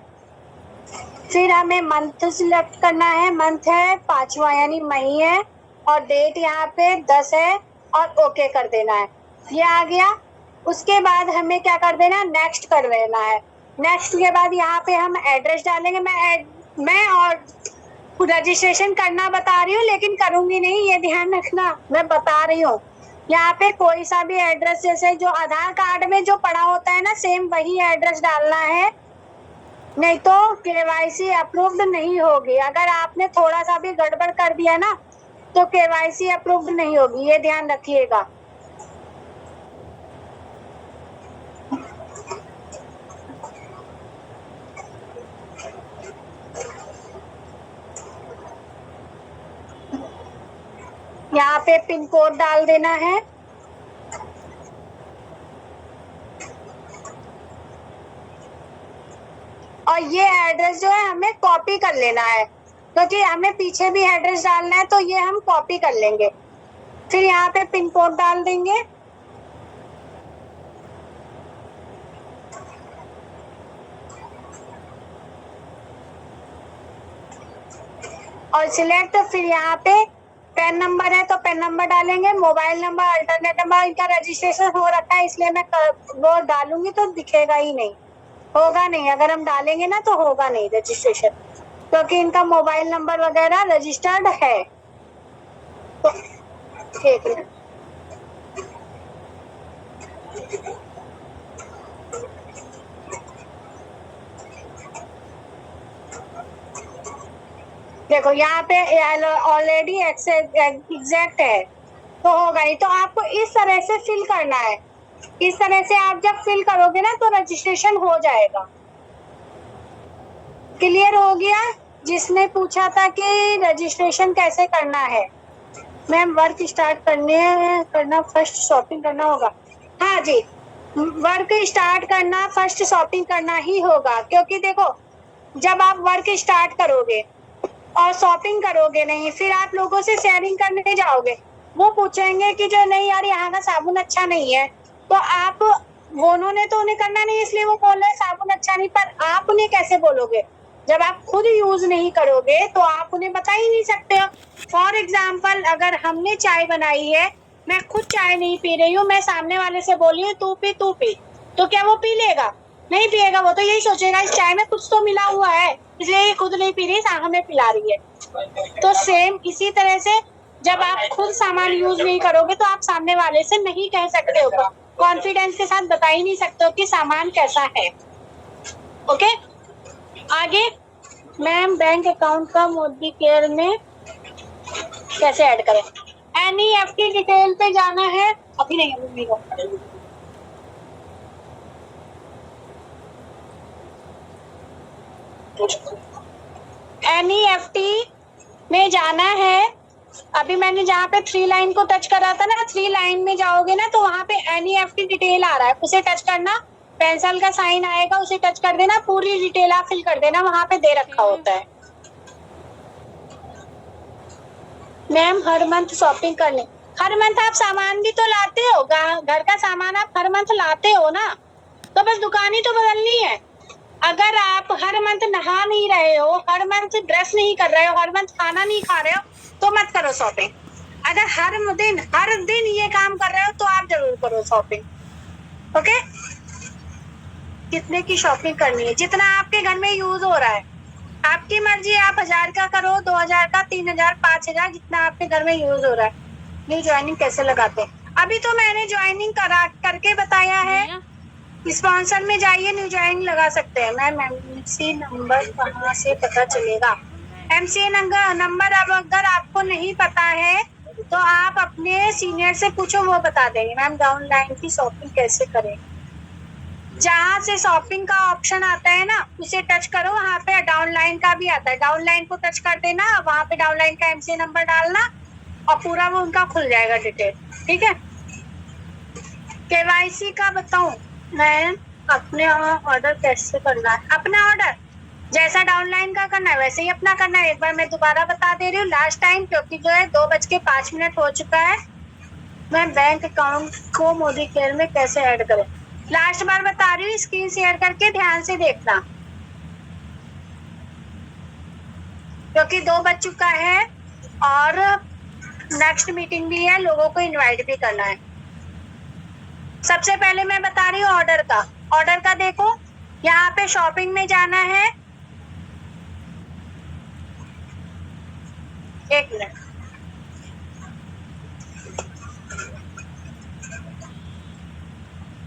फिर हमें मंथ सिलेक्ट करना है। मंथ है 5वां यानी मई है, और डेट यहाँ पे 10 है, और ओके कर देना है। ये आ गया। उसके बाद हमें क्या कर देना है, नेक्स्ट कर देना है। नेक्स्ट के बाद यहाँ पे हम एड्रेस डालेंगे। मैं और रजिस्ट्रेशन करना बता रही हूँ, लेकिन करूंगी नहीं, ये ध्यान रखना, मैं बता रही हूँ। यहाँ पे कोई सा भी एड्रेस, जैसे जो आधार कार्ड में जो पड़ा होता है ना, सेम वही एड्रेस डालना है, नहीं तो केवाईसी अप्रूव्ड नहीं होगी। अगर आपने थोड़ा सा भी गड़बड़ कर दिया ना, तो केवाईसी अप्रूव्ड नहीं होगी, ये ध्यान रखिएगा। यहाँ पे पिन कोड डाल देना है, और ये एड्रेस जो है हमें कॉपी कर लेना है, क्योंकि हमें पीछे भी एड्रेस डालना है, तो ये हम कॉपी कर लेंगे। फिर यहाँ पे पिन कोड डाल देंगे, और सिलेक्ट। फिर यहाँ पे पैन नंबर है तो पैन नंबर डालेंगे, मोबाइल नंबर, अल्टरनेट नंबर। इनका रजिस्ट्रेशन हो रखा है, इसलिए मैं वो डालूंगी तो दिखेगा ही नहीं, होगा नहीं। अगर हम डालेंगे ना तो होगा नहीं रजिस्ट्रेशन, क्योंकि इनका मोबाइल नंबर वगैरह रजिस्टर्ड है। तो एक मिनट, देखो यहाँ पे ऑलरेडी एग्जैक्ट है, तो होगा नहीं। तो आपको इस तरह से फिल करना है। इस तरह से आप जब फिल करोगे ना, तो रजिस्ट्रेशन हो जाएगा। क्लियर हो गया? जिसने पूछा था कि रजिस्ट्रेशन कैसे करना है, मैम वर्क स्टार्ट करना फर्स्ट शॉपिंग करना होगा। हाँ जी, वर्क स्टार्ट करना फर्स्ट शॉपिंग करना ही होगा, क्योंकि देखो जब आप वर्क स्टार्ट करोगे और शॉपिंग करोगे नहीं, फिर आप लोगों से शेयरिंग करने जाओगे, वो पूछेंगे कि जो नहीं यार यहाँ का साबुन अच्छा नहीं है, तो आप उन्होंने तो उन्हें करना नहीं, इसलिए वो बोल रहे हैं साबुन अच्छा नहीं, पर आप उन्हें कैसे बोलोगे? जब आप खुद यूज नहीं करोगे तो आप उन्हें बता ही नहीं सकते हो। फॉर एग्जाम्पल, अगर हमने चाय बनाई है, मैं खुद चाय नहीं पी रही हूँ, मैं सामने वाले से बोली हूँ तू पी, तो क्या वो पी लेगा? नहीं पिएगा। वो तो यही सोचेगा इस चाय में कुछ तो मिला हुआ है, इसलिए ये खुद नहीं पी रही, हमें पिला रही है। तो सेम इसी तरह से जब आप खुद सामान यूज नहीं करोगे, तो आप सामने वाले से नहीं कह सकते हो, कॉन्फिडेंस के साथ बता ही नहीं सकते हो कि सामान कैसा है। ओके, आगे मैम बैंक अकाउंट का मोदी केयर में कैसे ऐड करें? एनईएफटी डिटेल पे जाना है, अभी नहीं अभी एनईएफटी में जाना है। अभी मैंने जहाँ पे 3 लाइन को टच करा था ना, 3 लाइन में जाओगे ना, तो वहाँ पे एनईएफटी डिटेल आ रहा है, उसे टच करना। पेंसिल का साइन आएगा, उसे टच कर देना, पूरी डिटेल आप फिल कर देना, वहाँ पे दे रखा होता है। मैम हर मंथ शॉपिंग करने, हर मंथ आप सामान भी तो लाते हो, घर का सामान आप हर मंथ लाते हो ना, तो बस दुकान ही तो बदलनी है। अगर आप हर मंथ नहा नहीं रहे हो, हर मंथ ड्रेस नहीं कर रहे हो, हर मंथ खाना नहीं खा रहे हो, तो मत करो शॉपिंग। अगर हर दिन ये काम कर रहे हो, तो आप जरूर करो शॉपिंग। ओके, कितने की शॉपिंग करनी है? जितना आपके घर में यूज हो रहा है, आपकी मर्जी, आप 1000 का करो, 2000 का, 3000, 5000, जितना आपके घर में यूज हो रहा है। न्यू ज्वाइनिंग कैसे लगाते हैं? अभी तो मैंने ज्वाइनिंग करके बताया है। स्पॉन्सर में जाइए, न्यू ज्वाइनिंग लगा सकते हैं। मैम एमसी नंबर कहाँ से पता चलेगा? एमसी नंबर अब अगर आपको नहीं पता है तो आप अपने सीनियर से पूछो, वो बता देंगे। मैम डाउनलाइन की शॉपिंग कैसे करें? जहाँ से शॉपिंग का ऑप्शन आता है ना, उसे टच करो, वहाँ पे डाउनलाइन का भी आता है, डाउनलाइन को टच कर देना, वहाँ पे डाउनलाइन का एमसी नंबर डालना, और पूरा वो उनका खुल जाएगा डिटेल। ठीक है, केवाईसी का बताऊं? मैं अपने ऑर्डर कैसे करना है? अपना ऑर्डर जैसा डाउनलाइन का करना है वैसे ही अपना करना है। एक बार मैं दोबारा बता दे रही हूँ लास्ट टाइम, क्योंकि जो है 2:05 हो चुका है। मैं बैंक अकाउंट को मोदी केयर में कैसे ऐड करें, लास्ट बार बता रही हूँ, स्क्रीन शेयर करके ध्यान से देखना, क्योंकि 2 बज चुका है और नेक्स्ट मीटिंग भी है, लोगों को इनवाइट भी करना है। सबसे पहले मैं बता रही हूँ ऑर्डर का। ऑर्डर का देखो, यहाँ पे शॉपिंग में जाना है, एक मिनट,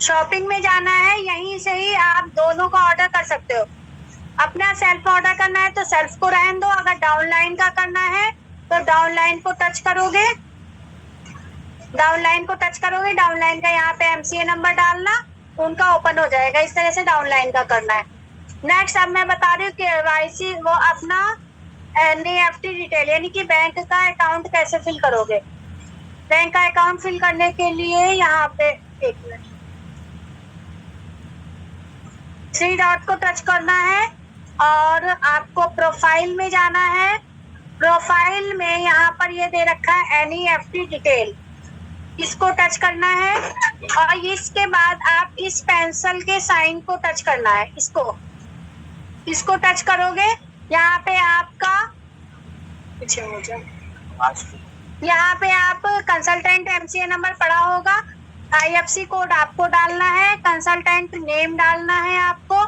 शॉपिंग में जाना है, यहीं से ही आप दोनों का ऑर्डर कर सकते हो। अपना सेल्फ ऑर्डर करना है तो सेल्फ को रहने दो, अगर डाउनलाइन का करना है तो डाउनलाइन को टच करोगे, डाउनलाइन को टच करोगे, डाउनलाइन का यहाँ पे MCA नंबर डालना, उनका ओपन हो जाएगा। इस तरह से डाउनलाइन का करना है। नेक्स्ट अब मैं बता रही हूँ KYC, वो अपना NEFT डिटेल यानी कि बैंक का अकाउंट कैसे फिल करोगे। बैंक का अकाउंट फिल करने के लिए यहाँ पे एक मिनट 3 डॉट को टच करना है और आपको प्रोफाइल में जाना है। प्रोफाइल में यहाँ पर ये दे रखा है NEFT डिटेल, इसको टच करना है और इसके बाद आप इस पेंसिल के साइन को टच करना है। इसको टच करोगे, यहाँ पे आपका पीछे हो जाए, यहाँ पे आप कंसल्टेंट MCA नंबर पड़ा होगा, IFSC कोड आपको डालना है, कंसल्टेंट नेम डालना है आपको,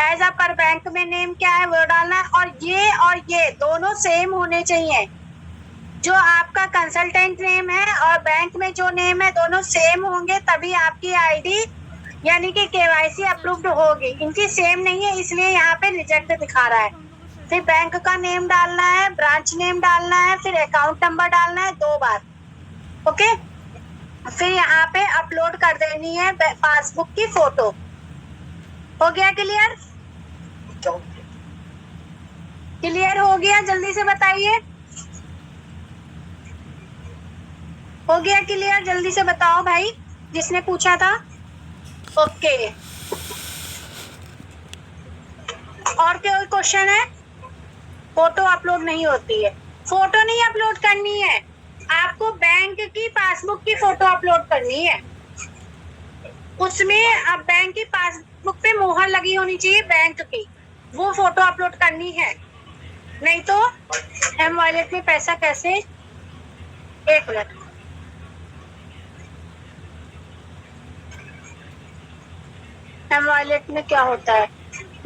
एज अ पर बैंक में नेम क्या है वो डालना है, और ये दोनों सेम होने चाहिए। जो आपका कंसल्टेंट नेम है और बैंक में जो नेम है दोनों सेम होंगे, तभी आपकी आईडी यानी कि KYC अप्रूव्ड होगी। इनकी सेम नहीं है इसलिए यहाँ पे रिजेक्ट दिखा रहा है। फिर बैंक का नेम डालना है, ब्रांच नेम डालना है, फिर अकाउंट नंबर डालना है 2 बार, ओके। फिर यहाँ पे अपलोड कर देनी है पासबुक की फोटो। हो गया क्लियर? क्लियर हो गया? जल्दी से बताइए, हो गया क्लियर? जल्दी से बताओ भाई जिसने पूछा था। ओके, और कोई क्वेश्चन है? फोटो अपलोड नहीं होती है, फोटो नहीं अपलोड करनी है, आपको बैंक की पासबुक की फोटो अपलोड करनी है। उसमें अब बैंक की पासबुक पे मोहर लगी होनी चाहिए बैंक की, वो फोटो अपलोड करनी है। नहीं तो M वॉलेट में पैसा कैसे, एक मिनट, M वॉलेट में क्या होता है,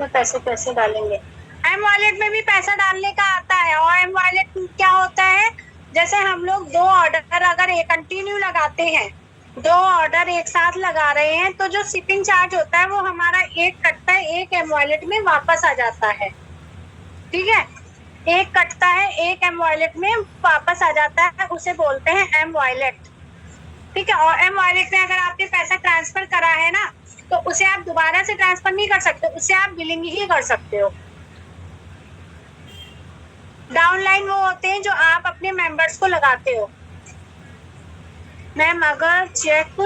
में पैसे कैसे डालेंगे? M वॉलेट में भी पैसा डालने का आता है। और M वॉलेट क्या होता है, जैसे हम लोग 2 ऑर्डर अगर एक कंटिन्यू लगाते हैं, 2 ऑर्डर एक साथ लगा रहे हैं, तो जो शिपिंग चार्ज होता है वो हमारा एक कटता है, एक M वॉलेट में वापस आ जाता है। ठीक है, एक कटता है, एक M वॉलेट में वापस आ जाता है, उसे बोलते हैं M वॉलेट। ठीक है, और M वॉलेट में अगर आपने पैसा ट्रांसफर करा है ना, तो उसे आप दोबारा से ट्रांसफर नहीं कर सकते, उसे आप बिलिंग ही कर सकते हो। डाउनलाइन वो होते हैं जो आप अपने मेंबर्स को लगाते हो। मैम अगर चेक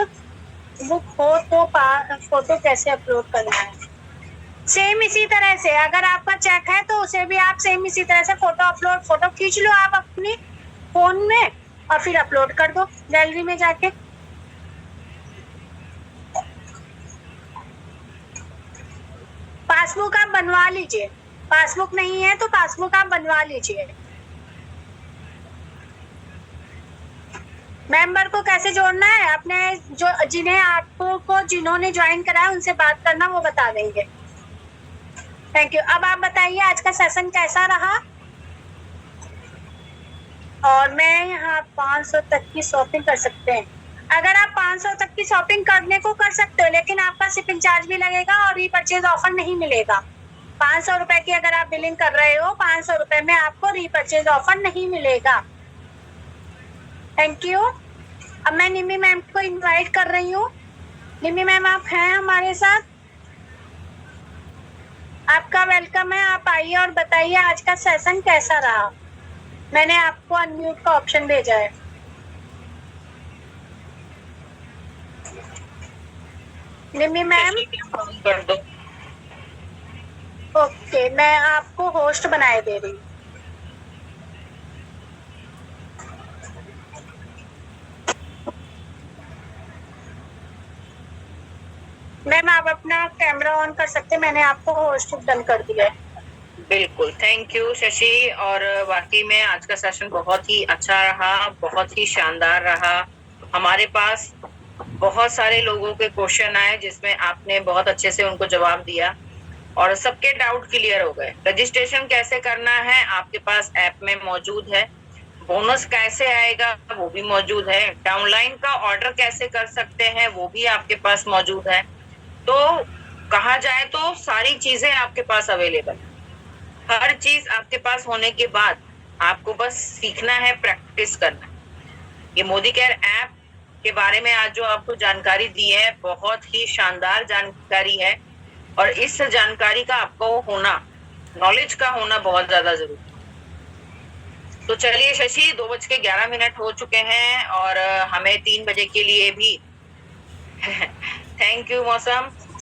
बुक हो तो फोटो कैसे अपलोड करना है? सेम इसी तरह से, अगर आपका चेक है तो उसे भी आप सेम इसी तरह से फोटो खींच लो आप अपने फोन में और फिर अपलोड कर दो गैलरी में जाके। पासबुक आप बनवा लीजिए, पासबुक नहीं है तो पासबुक आप बनवा लीजिए। मेंबर को कैसे जोड़ना है, अपने जो जिन्होंने ज्वाइन करा है उनसे बात करना, वो बता देंगे। Thank you. अब आप बताइए आज का सेशन कैसा रहा? और मैं यहाँ 500 तक की शॉपिंग कर सकते हैं। अगर आप 500 तक की शॉपिंग करने को कर सकते हो, लेकिन आपका शिपिंग चार्ज भी लगेगा और रीपरचेज ऑफर नहीं मिलेगा। 500 रुपए की अगर आप बिलिंग कर रहे हो, 500 रुपए में आपको रीपरचेज ऑफर नहीं मिलेगा। Thank you. अब मैं निमी मैम को इनवाइट कर रही हूँ। निमी मैम आप हैं हमारे साथ? आपका वेलकम है, आप आइए और बताइए आज का सेशन कैसा रहा। मैंने आपको अनम्यूट का ऑप्शन भेजा है। निमी मैम कर दो। ओके, मैं आपको होस्ट बनाए दे रही हूँ। मैम आप अपना कैमरा ऑन कर सकते हैं, मैंने आपको होस्ट डन कर दिया है। बिल्कुल, थैंक यू शशि। और वाकई में आज का सेशन बहुत ही अच्छा रहा, बहुत ही शानदार रहा। हमारे पास बहुत सारे लोगों के क्वेश्चन आए जिसमें आपने बहुत अच्छे से उनको जवाब दिया और सबके डाउट क्लियर हो गए। रजिस्ट्रेशन कैसे करना है आपके पास ऐप में मौजूद है, बोनस कैसे आएगा वो भी मौजूद है, डाउनलाइन का ऑर्डर कैसे कर सकते हैं वो भी आपके पास मौजूद है। तो कहा जाए तो सारी चीजें आपके पास अवेलेबल है। हर चीज आपके पास होने के बाद आपको बस सीखना है, प्रैक्टिस करना है। ये मोदी केयर ऐप के बारे में आज जो आपको जानकारी दी है बहुत ही शानदार जानकारी है और इस जानकारी का आपको होना, नॉलेज का होना बहुत ज्यादा जरूरी है। तो चलिए शशि, 2:11 हो चुके हैं और हमें 3 बजे के लिए भी थैंक यू मौसम।